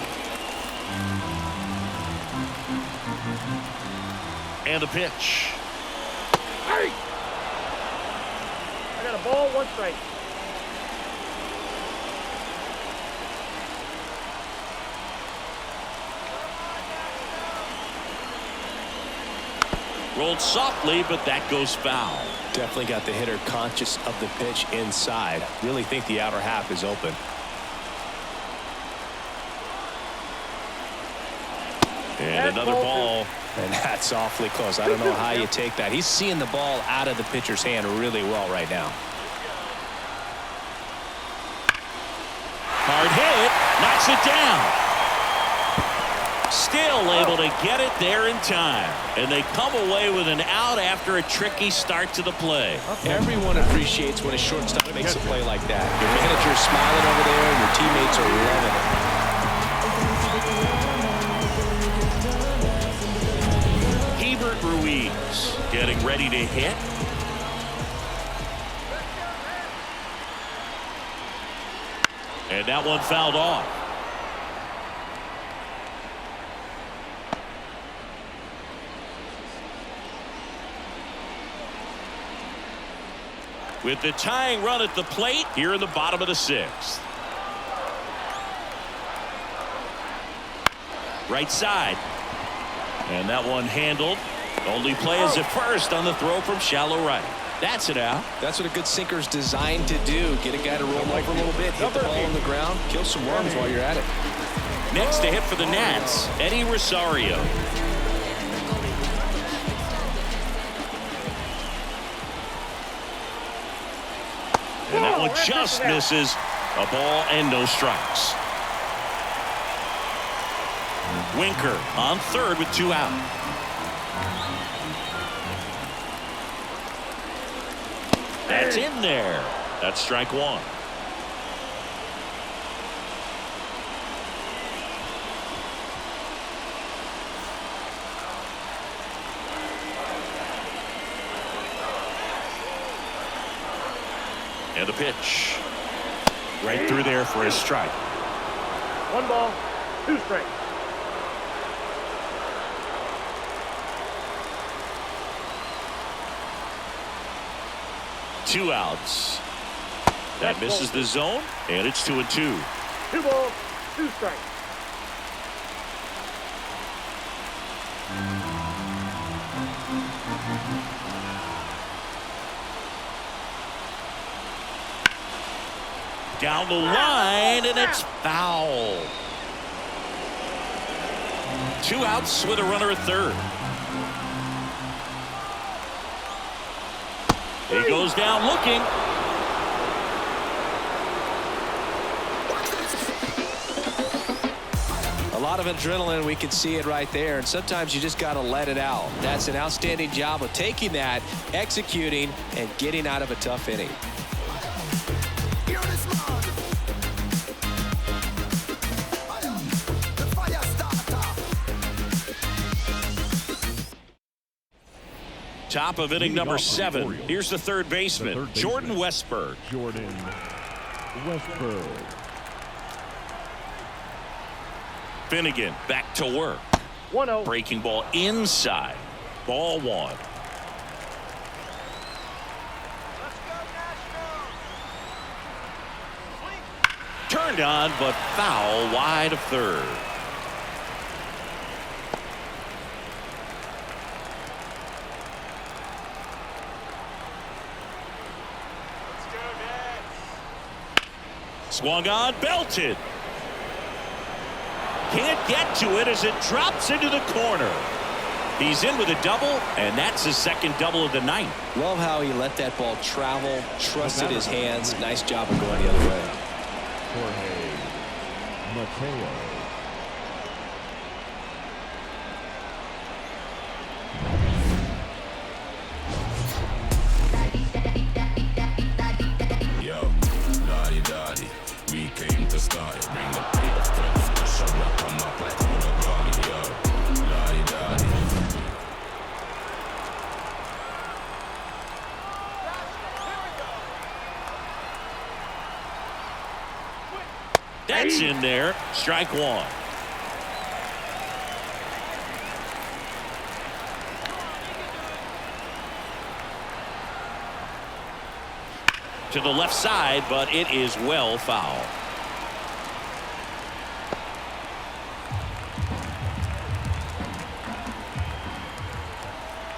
And a pitch. Hey! I got a ball, 1 strike. Rolled softly, but that goes foul. Definitely got the hitter conscious of the pitch inside. Really think the outer half is open. And another ball. And that's awfully close. I don't know how you take that. He's seeing the ball out of the pitcher's hand really well right now. Hard hit. Knocks it down. Still able to get it there in time. And they come away with an out after a tricky start to the play. Everyone appreciates when a shortstop makes a play like that. Your manager's smiling over there and your teammates are loving it. Ruiz getting ready to hit. And that one fouled off. With the tying run at the plate here in the bottom of the 6th. Right side. And that one handled. Only play is at first on the throw from shallow right. That's it out. That's what a good sinker's designed to do. Get a guy to roll over a little bit, hit the ball on the ground, kill some worms while you're at it. Next to hit for the Nats, Eddie Rosario. And that one just misses. A ball and no strikes. Winker on third with 2 out. That's in there. That's strike 1. And the pitch. Right through there for a strike. 1 ball, 2 strikes. Two outs. That misses the zone, and it's 2-2. 2 balls, 2 strikes. Down the line, and it's foul. 2 outs with a runner at third. He goes down looking. A lot of adrenaline, we can see it right there, and sometimes you just got to let it out. That's an outstanding job of taking that, executing, and getting out of a tough inning. Top of inning number 7. Here's the third baseman, Jordan Westburg. Jordan Westburg. Finnegan back to work. 1-0. Breaking ball inside. Ball 1. Turned on, but foul wide of third. Swung on, belted. Can't get to it as it drops into the corner. He's in with a double, and that's his second double of the night. Love how he let that ball travel, trusted his hands. Nice job of going the other way. Jorge Mateo. That's in there. Strike 1. To the left side, but it is well foul.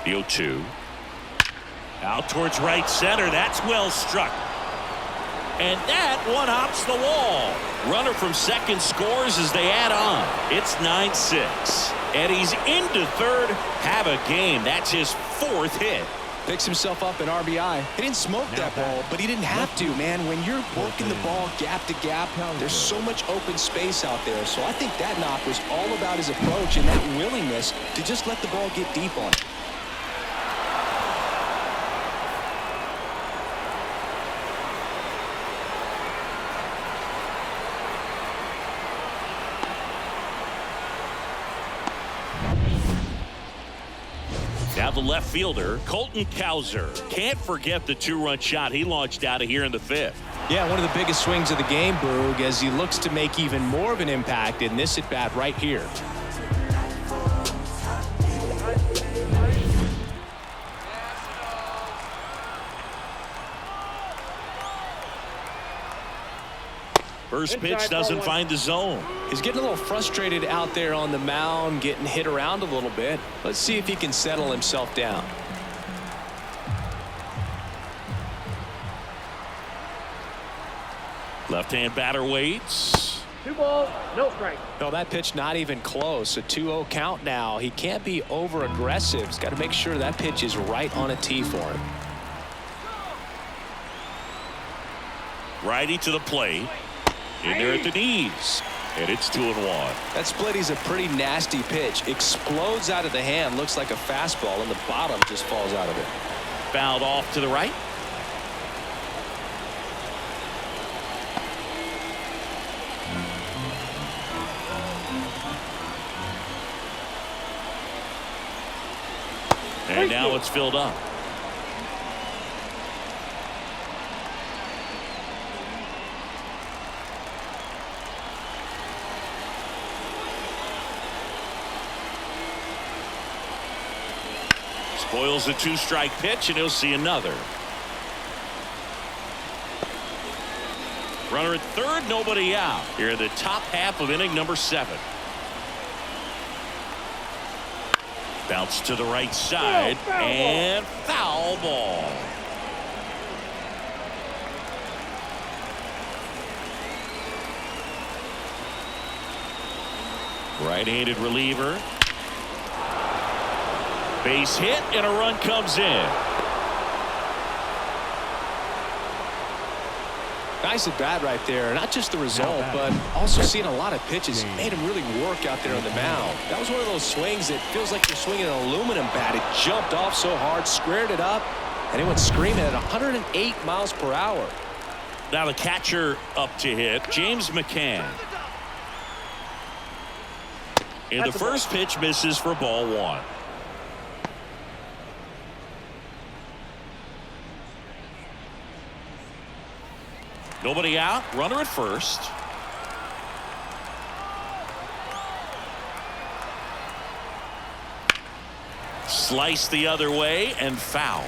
The 0-2. Out towards right center. That's well struck. And that one hops the wall. Runner from second scores as they add on. It's 9-6. And he's into third. Have a game. That's his 4th hit. Picks himself up an RBI. He didn't smoke that ball, but he didn't have to, man. When you're working the ball gap to gap, there's so much open space out there. So I think that knock was all about his approach and that willingness to just let the ball get deep on it. Now the left fielder, Colton Cowser. Can't forget the 2-run shot he launched out of here in the 5th. Yeah, one of the biggest swings of the game, Boog, as he looks to make even more of an impact in this at-bat right here. First pitch doesn't find the zone. He's getting a little frustrated out there on the mound, getting hit around a little bit. Let's see if he can settle himself down. Left-hand batter waits. 2 balls, no strike. No, that pitch not even close. A 2-0 count now. He can't be over-aggressive. He's got to make sure that pitch is right on a tee for him. Righty to the plate. In there at the knees. And it's 2-1. That split is a pretty nasty pitch. Explodes out of the hand. Looks like a fastball, and the bottom just falls out of it. Fouled off to the right. And now it's filled up. Spoils the 2-strike pitch, and he'll see another. Runner at third, nobody out. Here in the top half of inning number 7. Bounce to the right side, and foul ball. Right-handed reliever. Base hit, and a run comes in. Nice at bat right there. Not just the result, but also seeing a lot of pitches. Made him really work out there on the mound. That was one of those swings that feels like you're swinging an aluminum bat. It jumped off so hard, squared it up, and it went screaming at 108 miles per hour. Now the catcher up to hit, James McCann. And the first pitch misses for ball 1. Nobody out. Runner at first. Slice the other way and foul.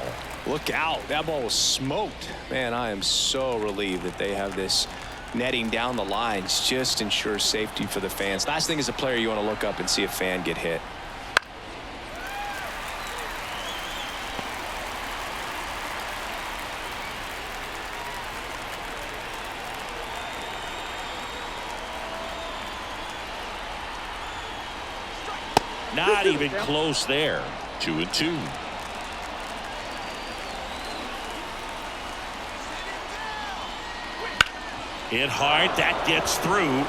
Look out. That ball was smoked. Man, I am so relieved that they have this netting down the lines. Just ensures safety for the fans. Last thing as a player, you want to look up and see a fan get hit. Not even close there. 2-2. Hit hard. That gets through.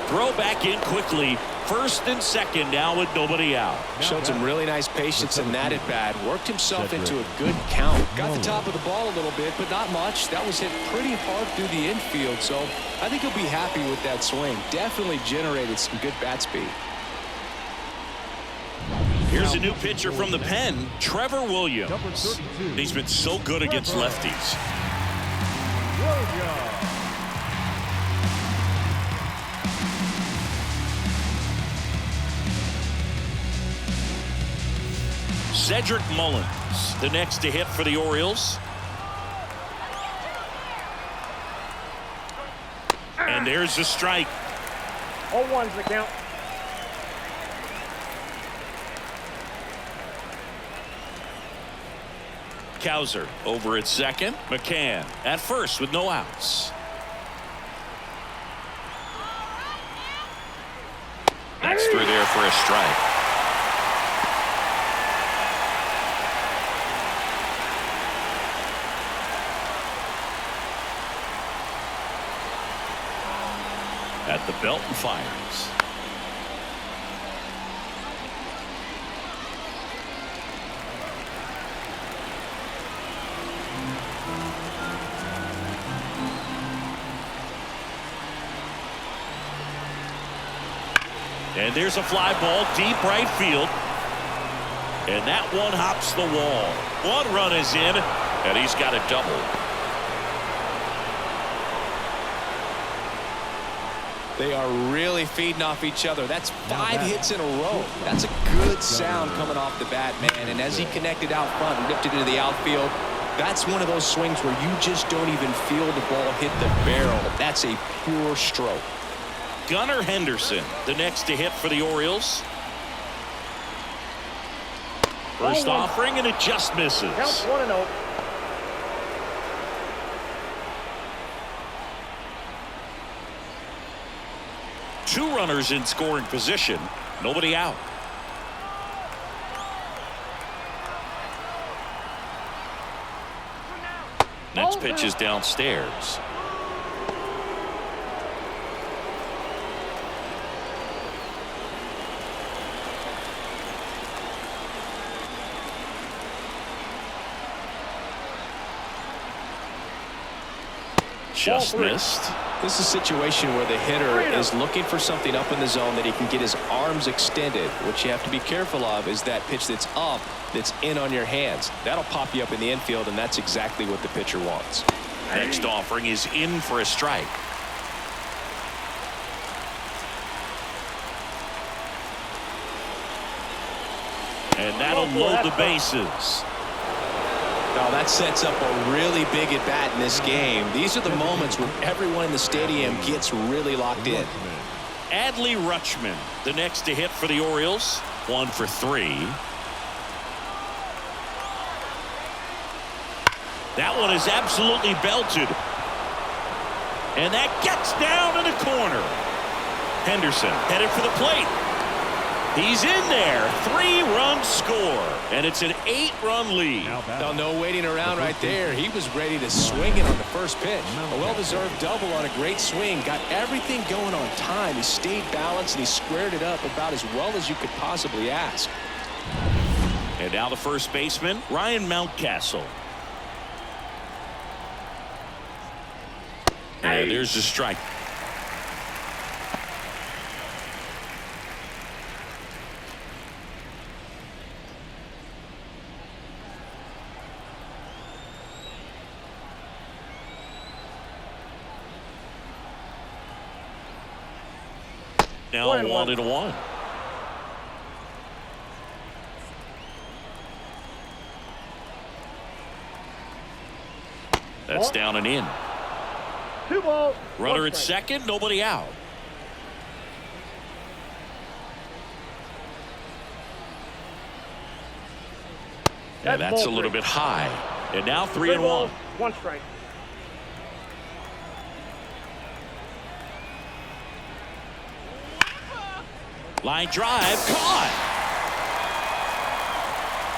Throw back in quickly. First and second now with nobody out. Showed some really nice patience in that at bat. Worked himself into a good count. Got the top of the ball a little bit, but not much. That was hit pretty hard through the infield, so I think he'll be happy with that swing. Definitely generated some good bat speed. Here's a new pitcher from the pen, Trevor Williams. He's been so good against lefties. Cedric Mullins, the next to hit for the Orioles. And there's the strike. 0-1's the count. Cowser over at second. McCann at first with no outs. That's through there for a strike. At the belt and fires. And there's a fly ball deep right field. And that one hops the wall. One run is in, and he's got a double. They are really feeding off each other. That's 5 hits in a row. That's a good sound coming off the bat, man. And as he connected out front and ripped it into the outfield, that's one of those swings where you just don't even feel the ball hit the barrel. That's a pure stroke. Gunnar Henderson, the next to hit for the Orioles. First offering, and it just misses. Counts 1-0. Two runners in scoring position. Nobody out. Next pitch is downstairs. Just missed. This is a situation where the hitter is looking for something up in the zone that he can get his arms extended. What you have to be careful of is that pitch that's up, that's in on your hands. That'll pop you up in the infield, and that's exactly what the pitcher wants. Next offering is in for a strike. And that'll load the bases. Now that sets up a really big at bat in this game. These are the moments when everyone in the stadium gets really locked in. Adley Rutschman, the next to hit for the Orioles. 1 for 3. That one is absolutely belted. And that gets down in the corner. Henderson headed for the plate. He's in there. 3-run score. And it's an 8-run lead. Now, no waiting around right there. He was ready to swing it on the first pitch. A well-deserved double on a great swing. Got everything going on time. He stayed balanced and he squared it up about as well as you could possibly ask. And now the first baseman, Ryan Mountcastle. And there's the strike. Now 1-1. That's down and in. 2 balls. Runner at second, nobody out. And that's a little bit high. And now 3-1. 1 strike. Line drive, caught.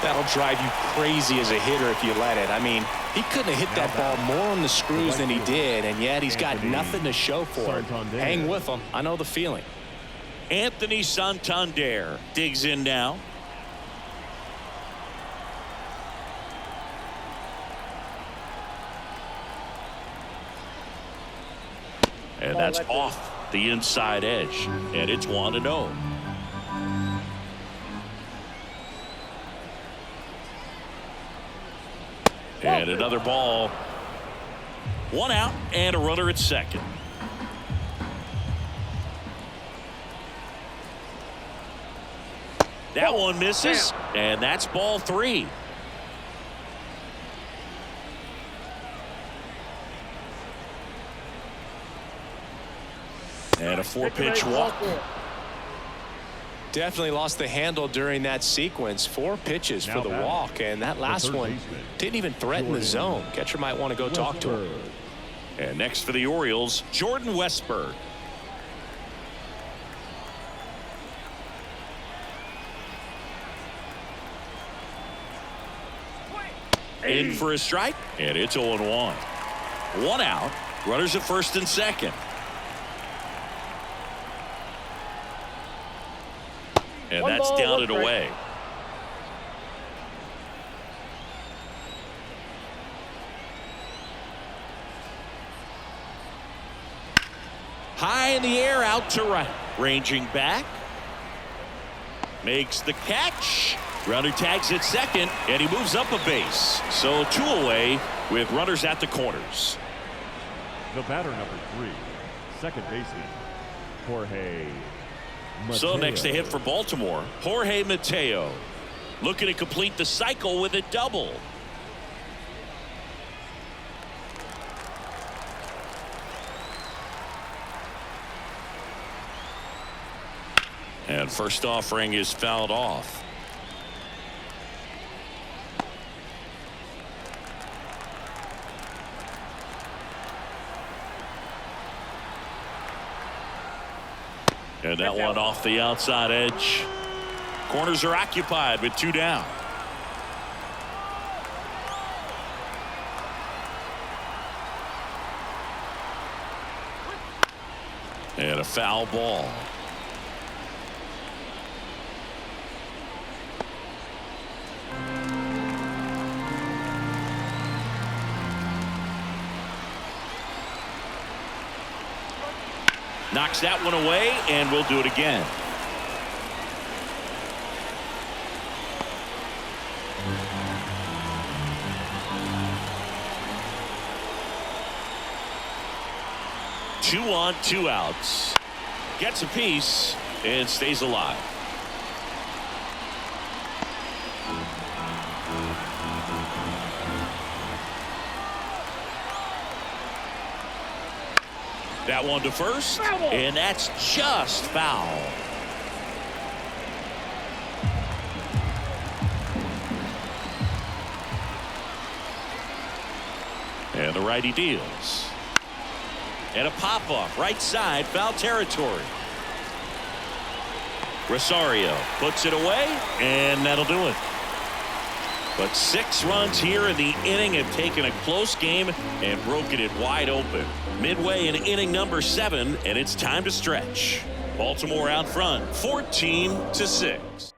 That'll drive you crazy as a hitter if you let it. I mean, he couldn't have hit that ball more on the screws than he did, and yet he's got nothing to show for it. Hang with him. I know the feeling. Anthony Santander digs in now. And that's off the inside edge, and it's 1-0. And another ball. 1 out and a runner at second. That one misses, and that's ball 3. And a 4-pitch walk. Definitely lost the handle during that sequence. 4 pitches for the walk, and that last one didn't even threaten the zone. Catcher might want to go talk to him. And next for the Orioles, Jordan Westburg. In for a strike, and it's 0-1. 1 out, runners at first and second. And that's down and away. High in the air, out to right. Ranging back. Makes the catch. Runner tags at second, and he moves up a base. So 2 away with runners at the corners. The batter number 3, second baseman, Jorge Mateo. So next to hit for Baltimore, Jorge Mateo. Looking to complete the cycle with a double. And first offering is fouled off. And that one off the outside edge. Corners are occupied with 2 down. And a foul ball. Knocks that one away, and we'll do it again. Two on, two outs. Gets a piece and stays alive. That one to first, and that's just foul. And the righty deals. And a pop-off right side, foul territory. Rosario puts it away, and that'll do it. But 6 runs here in the inning have taken a close game and broken it wide open. Midway in inning number 7, and it's time to stretch. Baltimore out front, 14-6.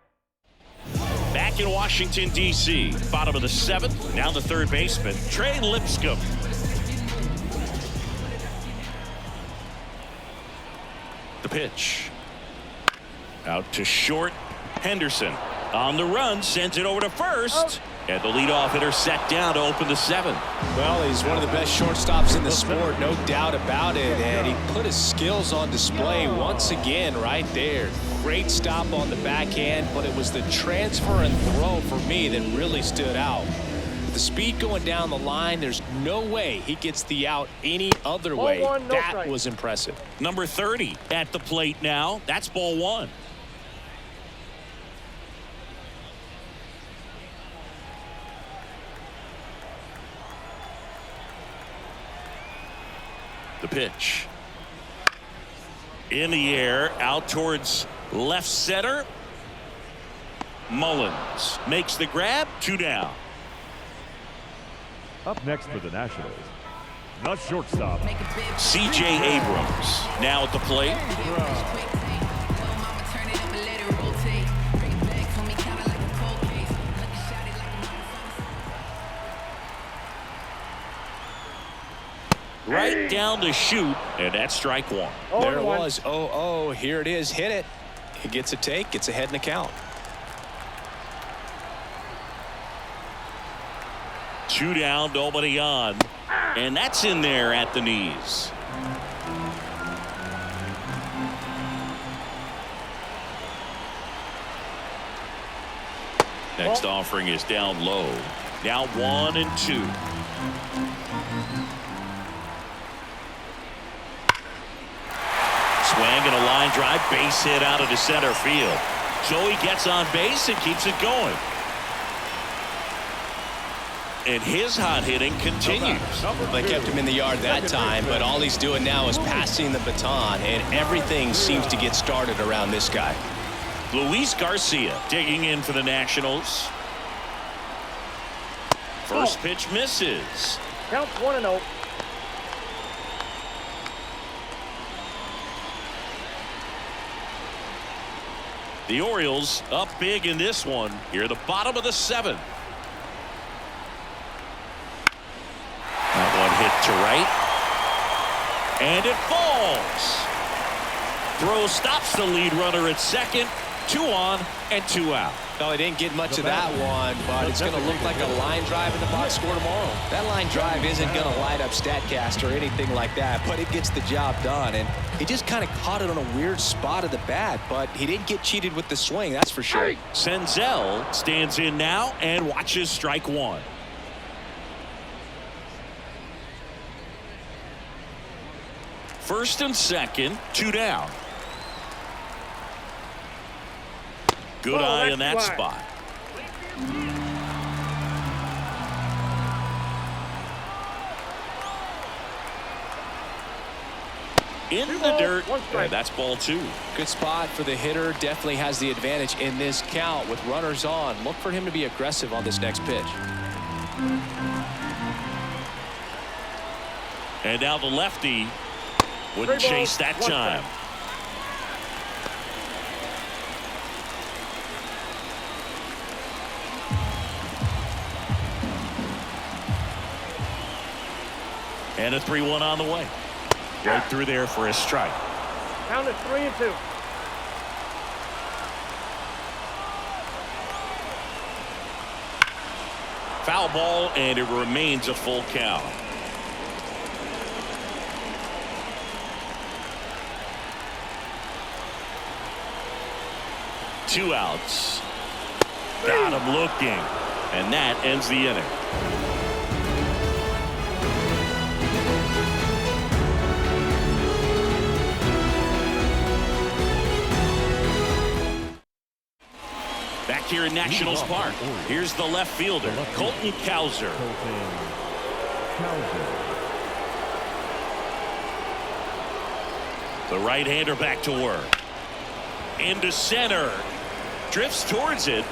Back in Washington, D.C., bottom of the 7th, now the third baseman, Trey Lipscomb. The pitch. Out to short. Henderson on the run, sends it over to first. And the leadoff hitter set down to open the 7th. Well, he's one of the best shortstops in the sport, no doubt about it. And he put his skills on display once again right there. Great stop on the backhand, but it was the transfer and throw for me that really stood out. With the speed going down the line, there's no way he gets the out any other way. That was impressive. Number 30 at the plate now. That's ball 1. The pitch. In the air, out towards left center. Mullins makes the grab, 2 down. Up next for the Nationals, the shortstop, C.J. Abrams now at the plate. Right down the chute, and that's strike 1. There it was. 0-0. Here it is. Hit it. He gets a take. Gets ahead in the count. 2 down, nobody on. And that's in there at the knees. Next offering is down low. Now 1 and 2. Swing and a line drive, base hit out into center field. Joey gets on base and keeps it going. And his hot hitting continues. They kept him in the yard that time, but all he's doing now is passing the baton, and everything seems to get started around this guy. Luis Garcia digging in for the Nationals. First pitch misses. Counts 1-0. The Orioles up big in this one. Here at the bottom of the 7th. That one hit to right. And it falls. Throw stops the lead runner at second. 2 on and 2 out. Well, he didn't get much of that one, but it's going to look like a line drive in the box score tomorrow. That line drive isn't going to light up StatCast or anything like that, but it gets the job done. And he just kind of caught it on a weird spot of the bat, but he didn't get cheated with the swing, that's for sure. Senzel stands in now and watches strike 1. First and second, 2 down. Good eye in that spot. In the dirt, and that's ball 2. Good spot for the hitter. Definitely has the advantage in this count with runners on. Look for him to be aggressive on this next pitch. And now the lefty Wouldn't chase that time. And a 3-1 on the way. Right through there for a strike. Count it 3-2. Foul ball, and it remains a full count. Two outs. Got him looking. And that ends the inning. Back here in Nationals Park, here's the left fielder, Colton Cowser. The right-hander back to work. Into center. Drifts towards it.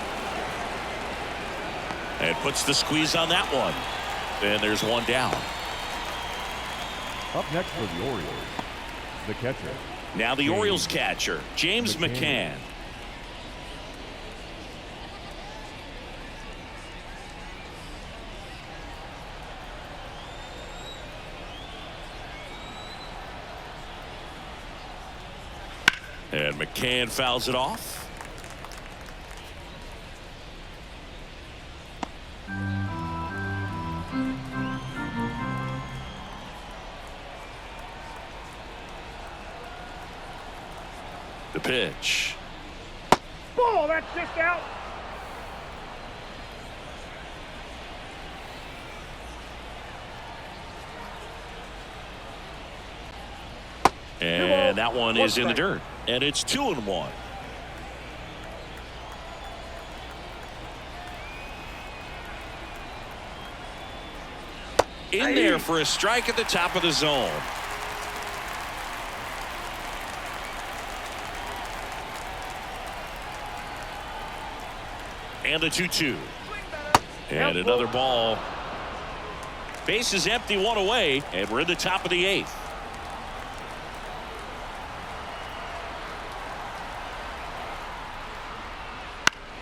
And puts the squeeze on that one. And there's one down. Up next for the Orioles, the catcher. Now the Orioles catcher, James McCann. And McCann fouls it off. The pitch. Ball, that's just out. And that one is in the dirt. And it's 2-1. In there for a strike at the top of the zone. And the 2-2. And another ball. Base is empty, one away, and we're in the top of the 8th.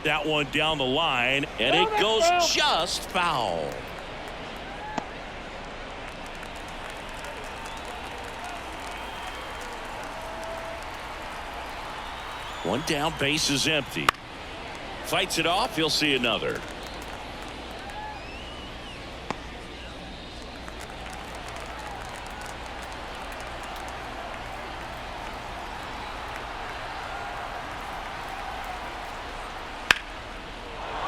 That one down the line, and it goes just foul. One down, base is empty. Fights it off, he'll see another.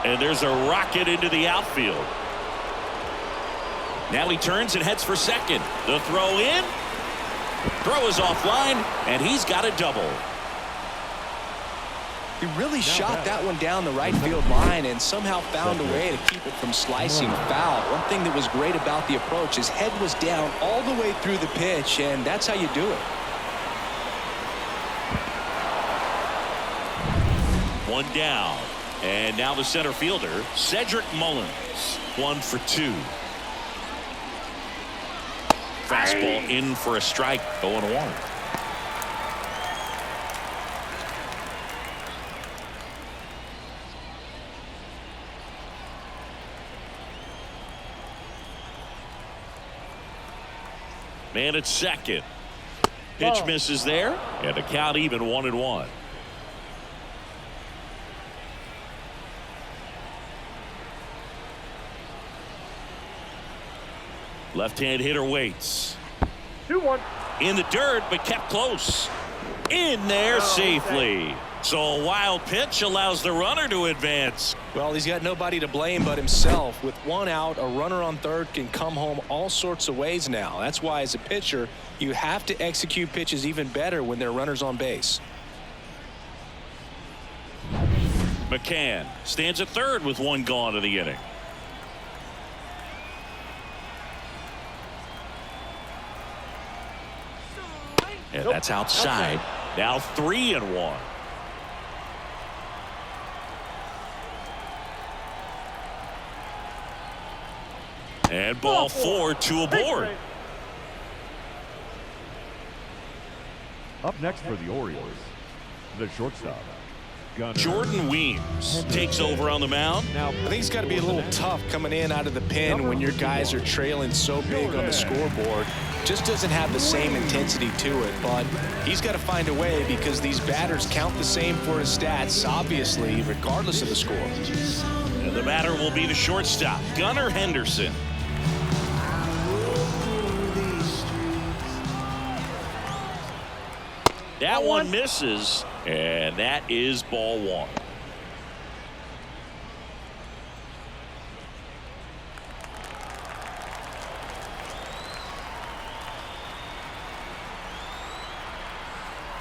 And there's a rocket into the outfield. Now he turns and heads for second. The throw in. Throw is offline, and he's got a double. He really shot that one down the right field line and somehow found a way to keep it from slicing foul. One thing that was great about the approach, his head was down all the way through the pitch, and that's how you do it. One down. And now the center fielder, Cedric Mullins. 1 for 2. Fastball in for a strike, 0-1. Man at second. Pitch misses there, and the count even 1-1. Left-hand hitter waits. 2-1. In the dirt, but kept close. In there safely. So a wild pitch allows the runner to advance. Well, he's got nobody to blame but himself. With one out, a runner on third can come home all sorts of ways now. That's why, as a pitcher, you have to execute pitches even better when there are runners on base. McCann stands at third with one gone in the inning. And that's outside. Now 3-1. And ball 4, 2 aboard. Up next for the Orioles, the shortstop, Gunnar. Jordan Weems takes over on the mound. Now, I think it's got to be a little tough coming in out of the pen when your guys are trailing so big on the scoreboard. Just doesn't have the same intensity to it, but he's got to find a way because these batters count the same for his stats, obviously, regardless of the score. And the batter will be the shortstop, Gunnar Henderson. That one misses, and that is ball one.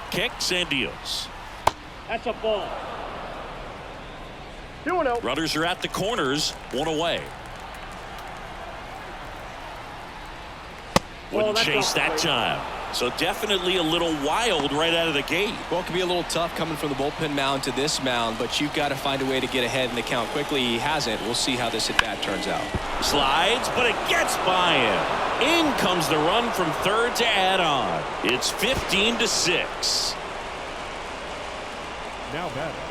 Kicks and deals. That's a ball. 2-0. Runners are at the corners, one away. Wouldn't that's chase off that the time. So definitely a little wild right out of the gate. Well, it can be a little tough coming from the bullpen mound to this mound, but you've got to find a way to get ahead in the count quickly. He hasn't. We'll see how this at-bat turns out. Slides, but it gets by him. In comes the run from third to add on. It's 15-6. Now batting,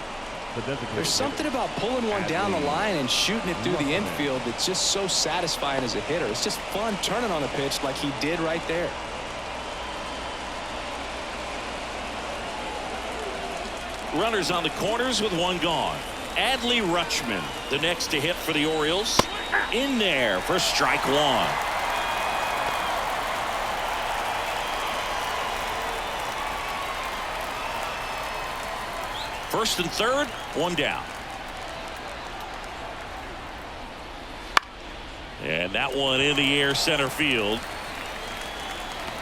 the designated There's something about pulling one down the line and shooting it through the infield that's just so satisfying as a hitter. It's just fun turning on the pitch like he did right there. Runners on the corners with one gone. Adley Rutschman, the next to hit for the Orioles. In there for strike one. First and third, one down. And that one in the air center field.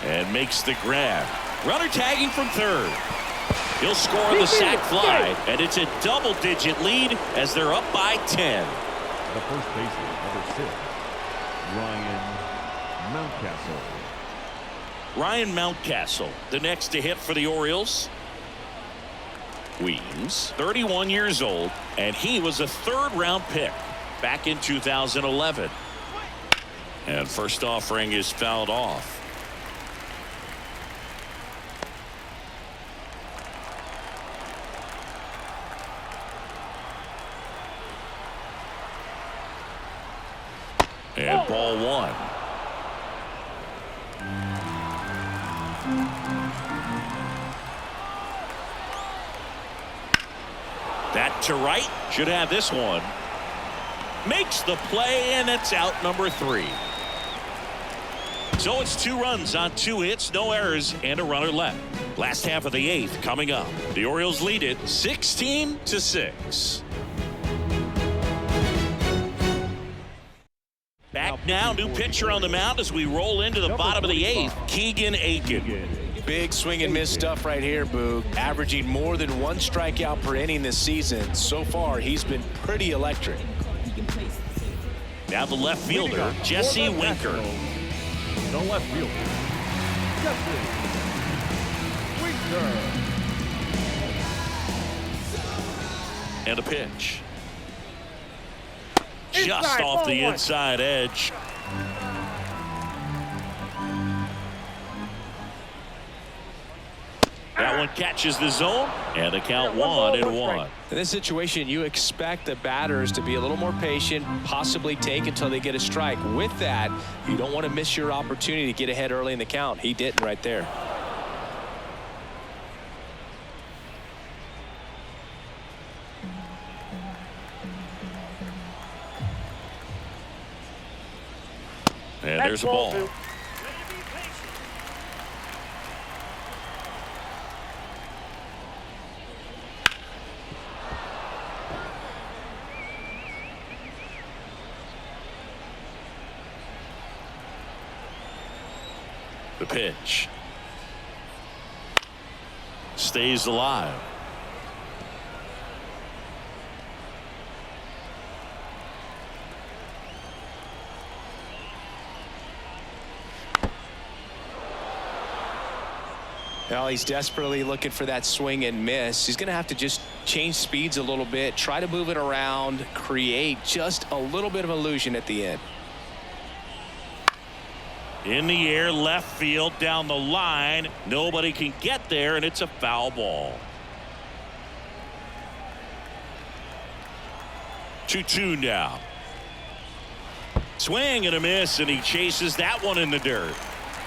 And makes the grab. Runner tagging from third. He'll score on the sac fly, and it's a double-digit lead as they're up by 10. The first baseman, number 6, Ryan Mountcastle. Ryan Mountcastle, the next to hit for the Orioles. Weems, 31 years old, and he was a third-round pick back in 2011. And first offering is fouled off. And ball one. That to right. Should have this one. Makes the play, and it's out number 3. So it's 2 runs on 2 hits, no errors, and a runner left. Last half of the 8th coming up. The Orioles lead it 16-6. Back now, new pitcher on the mound as we roll into the bottom of the 8th, Keegan Aiken. Big swing and miss stuff right here, Boog. Averaging more than 1 strikeout per inning this season. So far, he's been pretty electric. Now the left fielder, Jesse Winker. The left fielder, Jesse Winker. And a pitch. Just off the inside edge. That one catches the zone, and the count 1-1. In this situation, you expect the batters to be a little more patient, possibly take until they get a strike. With that, you don't want to miss your opportunity to get ahead early in the count. He didn't right there. And there's a ball. The pitch. Stays alive. Well, he's desperately looking for that swing and miss. He's going to have to just change speeds a little bit, try to move it around, create just a little bit of illusion at the end. In the air, left field, down the line. Nobody can get there, and it's a foul ball. 2-2 now. Swing and a miss, and he chases that one in the dirt.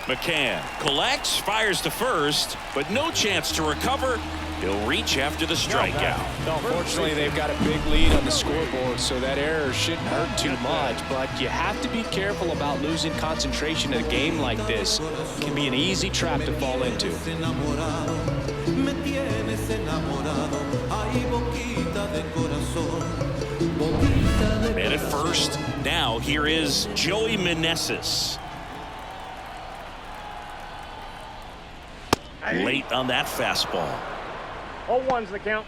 McCann collects, fires to first, but no chance to recover. He'll reach after the strikeout. Unfortunately, they've got a big lead on the scoreboard, so that error shouldn't hurt too much. But you have to be careful about losing concentration in a game like this. It can be an easy trap to fall into. And at first, now here is Joey Meneses. Late on that fastball. 0-1's the count.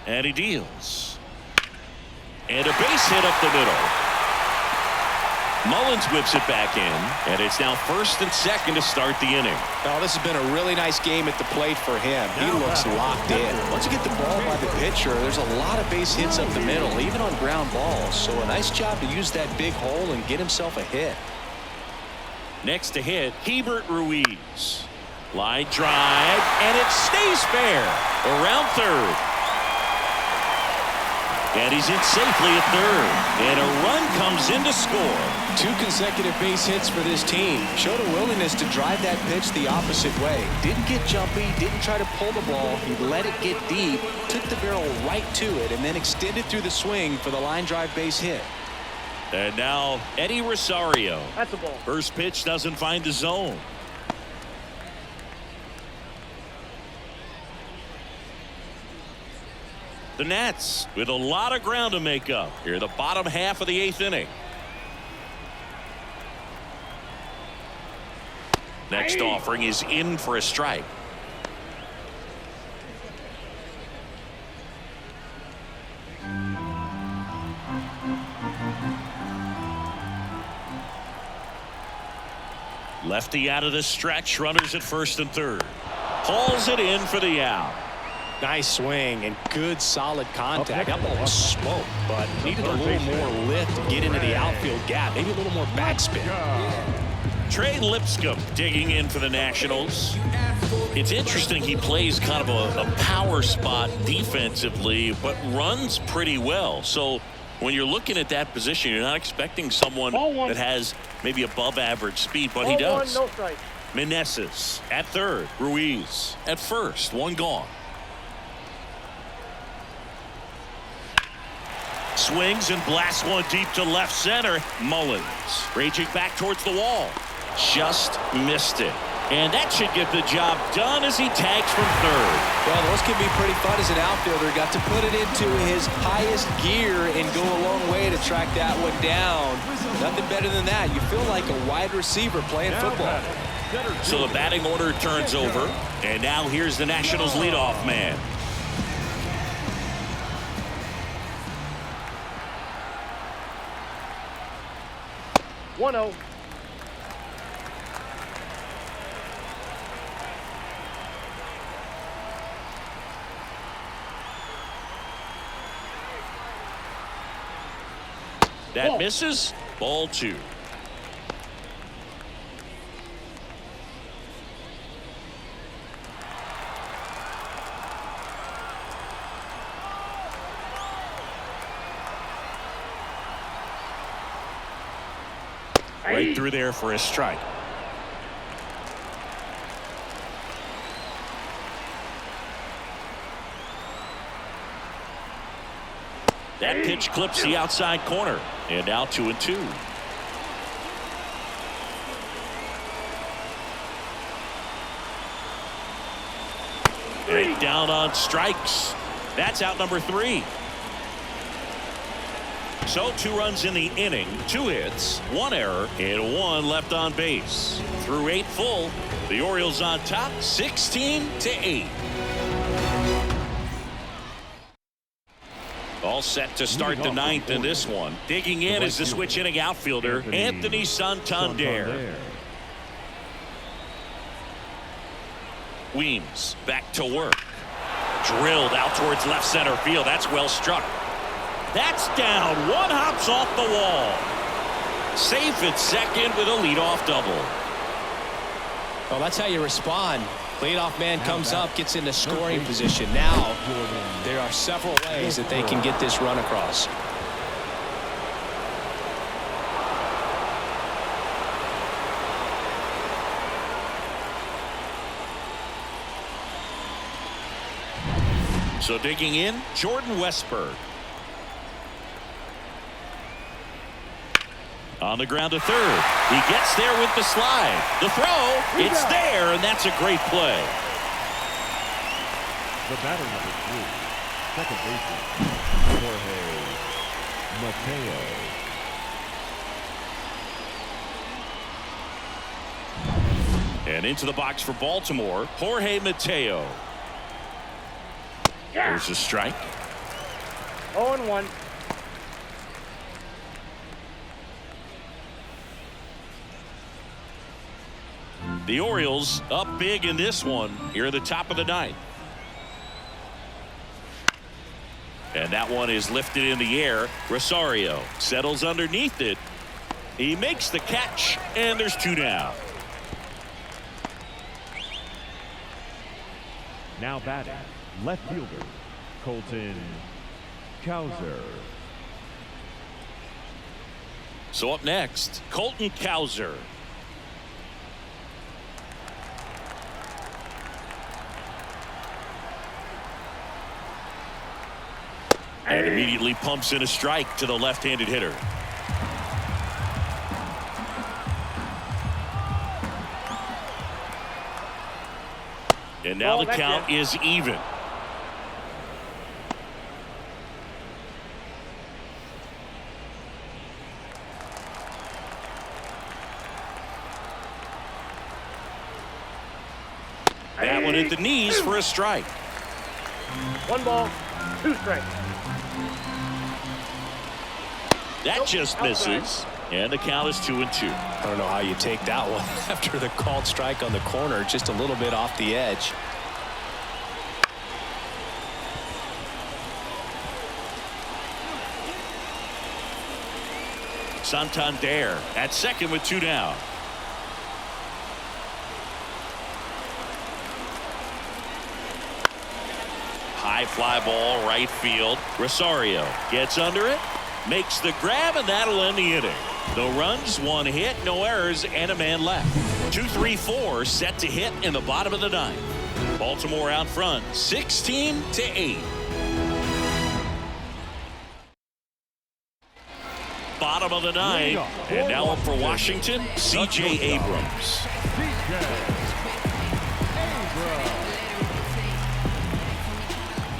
And he deals. And a base hit up the middle. Mullins whips it back in, and it's now first and second to start the inning. Oh, this has been a really nice game at the plate for him. He looks locked in. Once you get the ball by the pitcher, there's a lot of base hits up the middle, even on ground balls. So a nice job to use that big hole and get himself a hit. Next to hit, Hebert Ruiz. Line drive, and it stays fair. Around third. And he's in safely at third. And a run comes in to score. 2 consecutive base hits for this team. Showed a willingness to drive that pitch the opposite way. Didn't get jumpy, didn't try to pull the ball. He let it get deep, took the barrel right to it, and then extended through the swing for the line drive base hit. And now Eddie Rosario. That's a ball. First pitch doesn't find the zone. The Nats with a lot of ground to make up here the bottom half of the 8th inning. Next offering is in for a strike. Lefty out of the stretch, runners at first and third. Hauls it in for the out. Nice swing and good solid contact. That ball was smoke, but needed a little more lift to get into the outfield gap. Maybe a little more backspin. Trey Lipscomb digging in for the Nationals. It's interesting, he plays kind of a power spot defensively, but runs pretty well. So when you're looking at that position, you're not expecting someone that has maybe above average speed, but he does. No strike. Meneses at third. Ruiz at first. One gone. Swings and blasts one deep to left center. Mullins raging back towards the wall. Just missed it. And that should get the job done as he tags from third. Well, those can be pretty fun as an outfielder. Got to put it into his highest gear and go a long way to track that one down. Nothing better than that. You feel like a wide receiver playing football. So the batting order turns over. And now here's the Nationals leadoff man. One-0. That misses. Ball 2. Right through there for a strike. That pitch clips the outside corner. And now 2-2. And down on strikes. That's out number 3. So 2 runs in the inning, 2 hits, 1 error, and 1 left on base. Through 8 full, the Orioles on top, 16-8. All set to start the 9th in this one. Digging in is the switch inning outfielder, Anthony Santander. Weems back to work. Drilled out towards left center field. That's well struck. That's down. One hops off the wall. Safe at second with a leadoff double. Well, that's how you respond. Leadoff man comes up, gets into scoring position. Now, there are several ways that they can get this run across. So digging in, Jordan Westberg. On the ground to third. He gets there with the slide. The throw, it's there, and that's a great play. The batter number 3, second baseman, Jorge Mateo. And into the box for Baltimore, Jorge Mateo. There's a strike. 0-1. The Orioles up big in this one here at the top of the ninth. And that one is lifted in the air. Rosario settles underneath it. He makes the catch, and there's 2 down. Now batting, left fielder, Colton Cowser. So up next, Colton Cowser. And immediately pumps in a strike to the left-handed hitter. And now the count is even. That one at the knees for a strike. 1 ball, 2 strikes. That just misses. And the count is 2-2. I don't know how you take that one after the called strike on the corner, just a little bit off the edge. Santander at second with 2 down. High fly ball right field. Rosario gets under it, makes the grab, and that'll end the inning. No runs, 1 hit, no errors, and a man left. 2-3-4 set to hit in the bottom of the ninth. Baltimore out front 16-8. Bottom of the ninth, and now up for Washington, C.J. Abrams.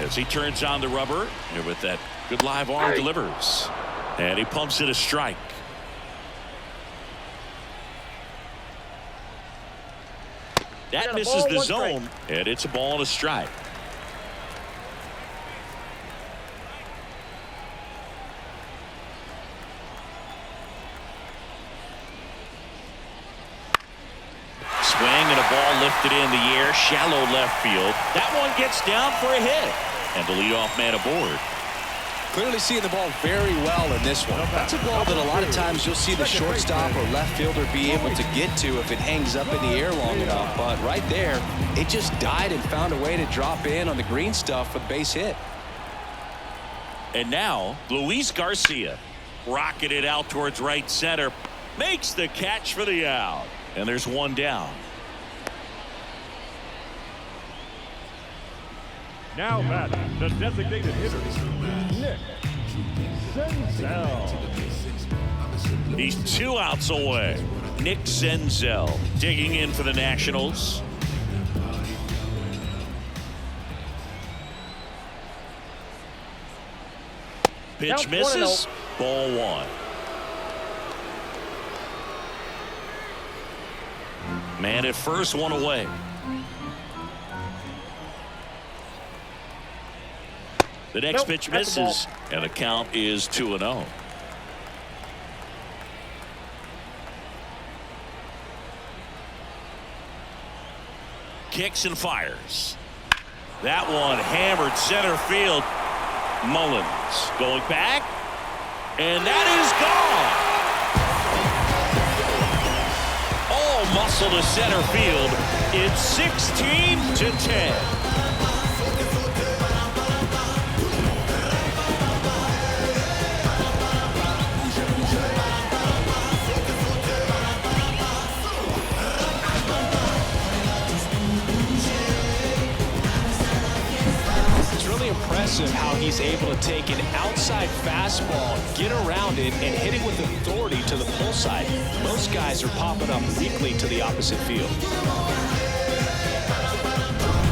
As he turns on the rubber, and with that good live arm delivers. And he pumps it a strike. That misses the zone, and it's a ball and a strike. Swing and a ball lifted in the air, shallow left field. That one gets down for a hit, and the leadoff man aboard. Clearly seeing the ball very well in this one. That's a ball that a lot of times you'll see the shortstop or left fielder be able to get to if it hangs up in the air long enough. But right there, it just died and found a way to drop in on the green stuff for the base hit. And now, Luis Garcia rocketed out towards right center. Makes the catch for the out. And there's 1 down. Now batting, the designated hitter, Nick Senzel. He's 2 outs away. Nick Senzel digging in for the Nationals. Pitch misses. Ball 1. Man at first, 1 away. The next pitch misses, and the count is 2-0. Kicks and fires. That one hammered center field. Mullins going back. And that is gone. All muscle to center field. It's 16-10. Impressive how he's able to take an outside fastball, get around it, and hit it with authority to the pull side. Most guys are popping up weakly to the opposite field.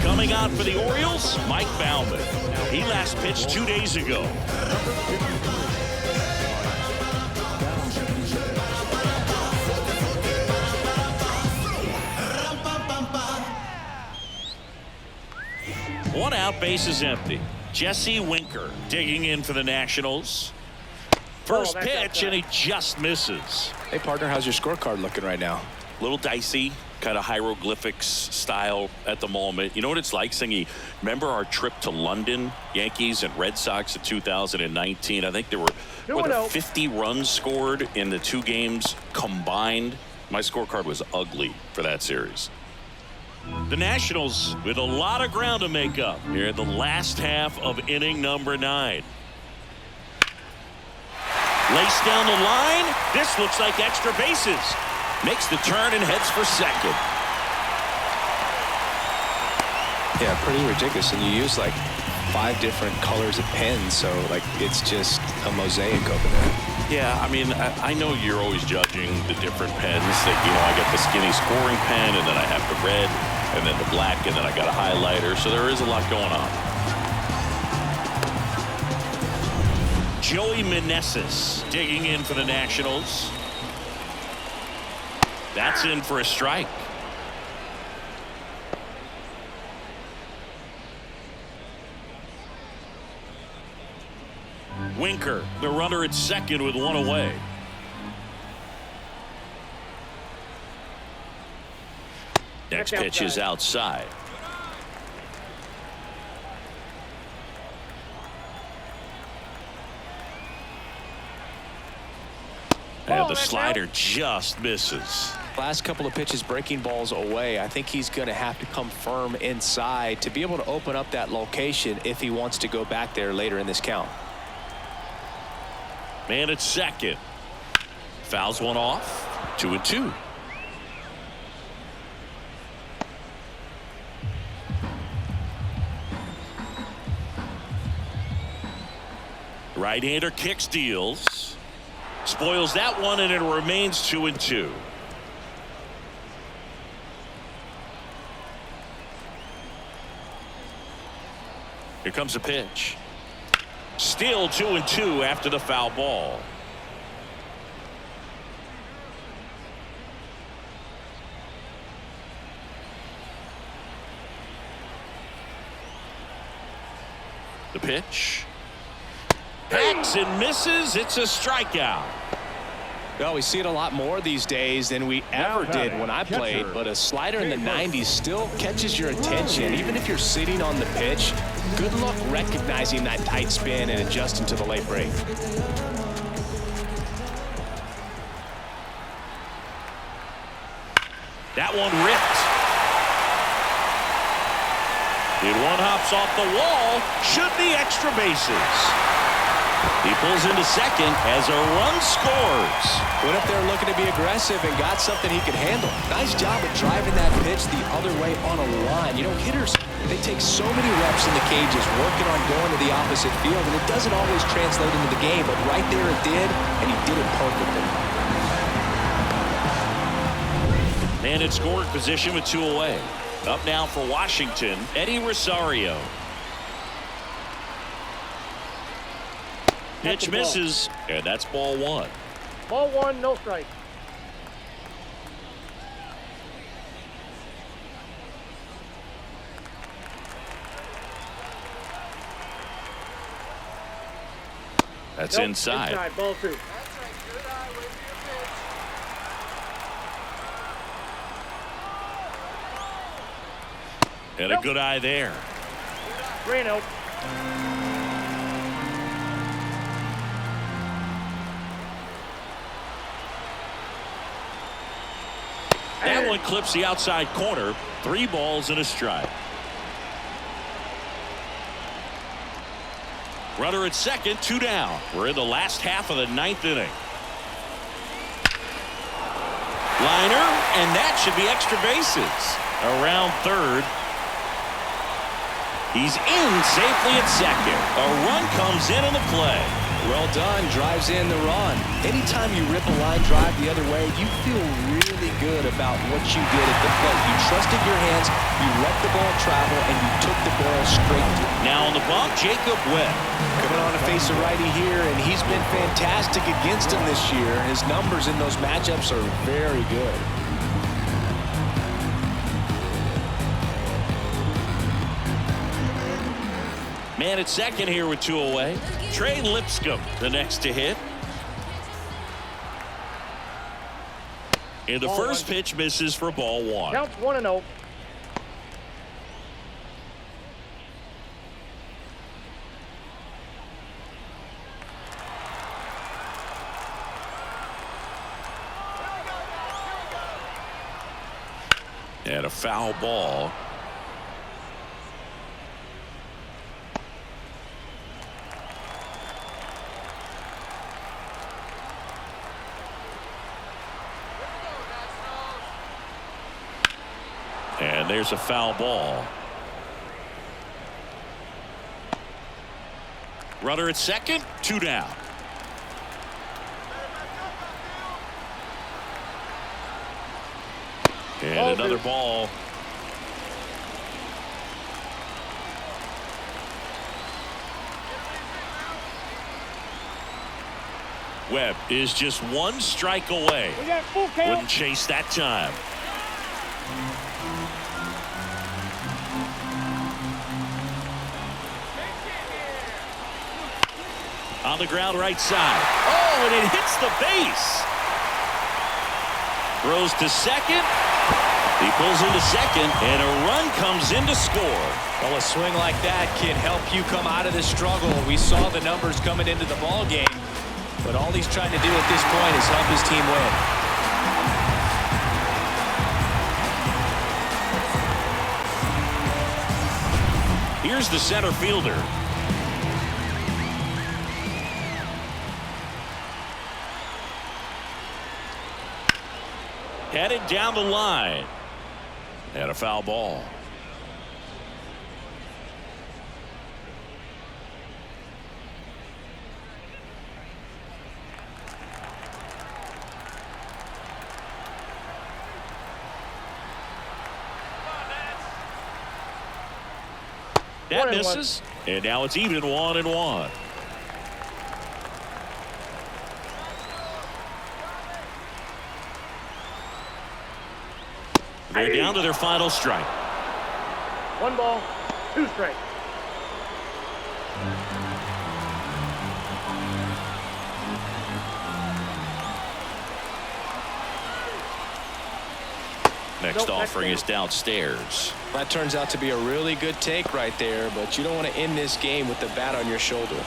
Coming on for the Orioles, Mike Baumann. He last pitched 2 days ago. One out, base is empty. Jesse Winker digging in for the Nationals. First pitch, and he just misses. Hey, partner, how's your scorecard looking right now? A little dicey, kind of hieroglyphics style at the moment. You know what it's like, Singy? Remember our trip to London, Yankees and Red Sox in 2019? I think there were 50 runs scored in the 2 games combined. My scorecard was ugly for that series. The Nationals with a lot of ground to make up here in the last half of inning number 9. Laced down the line. This looks like extra bases. Makes the turn and heads for second. Yeah, pretty ridiculous. And you use like 5 different colors of pens, so like it's just a mosaic over there. Yeah, I mean, I know you're always judging the different pens. That, you know, I got the skinny scoring pen, and then I have the red, and then the black, and then I got a highlighter. So there is a lot going on. Joey Meneses digging in for the Nationals. That's in for a strike. Winker, the runner at second with 1 away. Next pitch is outside. And the slider just misses. Last couple of pitches breaking balls away. I think he's going to have to come firm inside to be able to open up that location if he wants to go back there later in this count. Man at second. Fouls one off. 2-2. Right-hander kicks, deals. Spoils that one, and it remains 2-2. Here comes a pitch. Still 2-2 after the foul ball. The pitch. Hacks and misses. It's a strikeout. Well, we see it a lot more these days than we ever did when I played, but a slider in the 90s still catches your attention. Even if you're sitting on the pitch, good luck recognizing that tight spin and adjusting to the late break. That one ripped. It one hops off the wall. Should be extra bases. He pulls into second as a run scores. Went up there looking to be aggressive and got something he could handle. Nice job of driving that pitch the other way on a line. You know, hitters, they take so many reps in the cages working on going to the opposite field, and it doesn't always translate into the game, but right there it did, and he did it perfectly. Man in scoring position with 2 away. Up now for Washington, Eddie Rosario. Pitch misses, and that's ball 1. Ball 1, no strike. That's inside. Inside, ball 2. And a good eye there. 3-0. That one clips the outside corner. 3 balls and a strike. Runner at second, 2 down. We're in the last half of the 9th inning. Liner, and that should be extra bases. Around third. He's in safely at second. A run comes in on the play. Well done. Drives in the run. Anytime you rip a line drive the other way, you feel really good about what you did at the plate. You trusted your hands, you let the ball travel, and you took the ball straight through. Now on the bump, Jacob Webb. Coming on to face a righty here, and he's been fantastic against him this year. His numbers in those matchups are very good. Man at second here with 2 away. Trey Lipscomb, the next to hit. And the first pitch misses for ball 1. Counts 1-0. And a foul ball. And there's a foul ball. Runner at second, 2 down. And another ball. Webb is just 1 strike away. We got full count. Wouldn't chase that time. On the ground right side. Oh, and it hits the base. Throws to second. He pulls into second, and a run comes in to score. Well, a swing like that can help you come out of the struggle. We saw the numbers coming into the ball game, but all he's trying to do at this point is help his team win. Here's the center fielder. Headed down the line. And a foul ball. That misses. And now it's even 1-1. They're down to their final strike. 1 ball, 2 strikes. Next offering is downstairs. That turns out to be a really good take right there, but you don't want to end this game with the bat on your shoulder.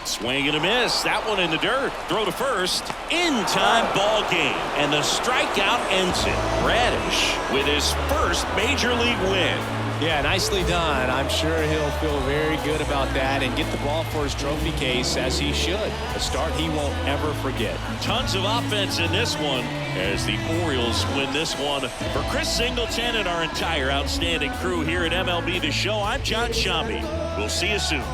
Swing and a miss. That one in the dirt. Throw to first. In time ball game. And the strikeout ends it. Bradish with his first major league win. Yeah, nicely done. I'm sure he'll feel very good about that and get the ball for his trophy case, as he should. A start he won't ever forget. Tons of offense in this one as the Orioles win this one. For Chris Singleton and our entire outstanding crew here at MLB The Show, I'm John Shambi. We'll see you soon.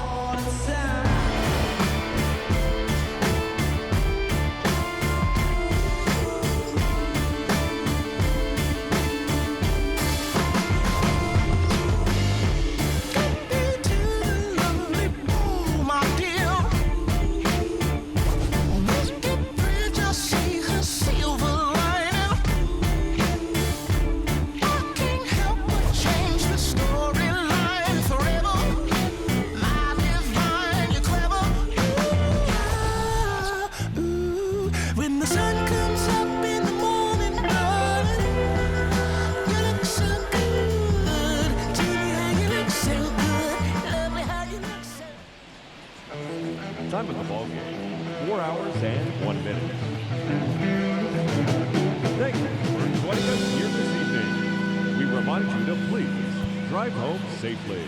Change the storyline forever. My Time of the ball game, 4 hours and 1 minute. Thank you for joining us here this evening. We remind you to please drive home safely.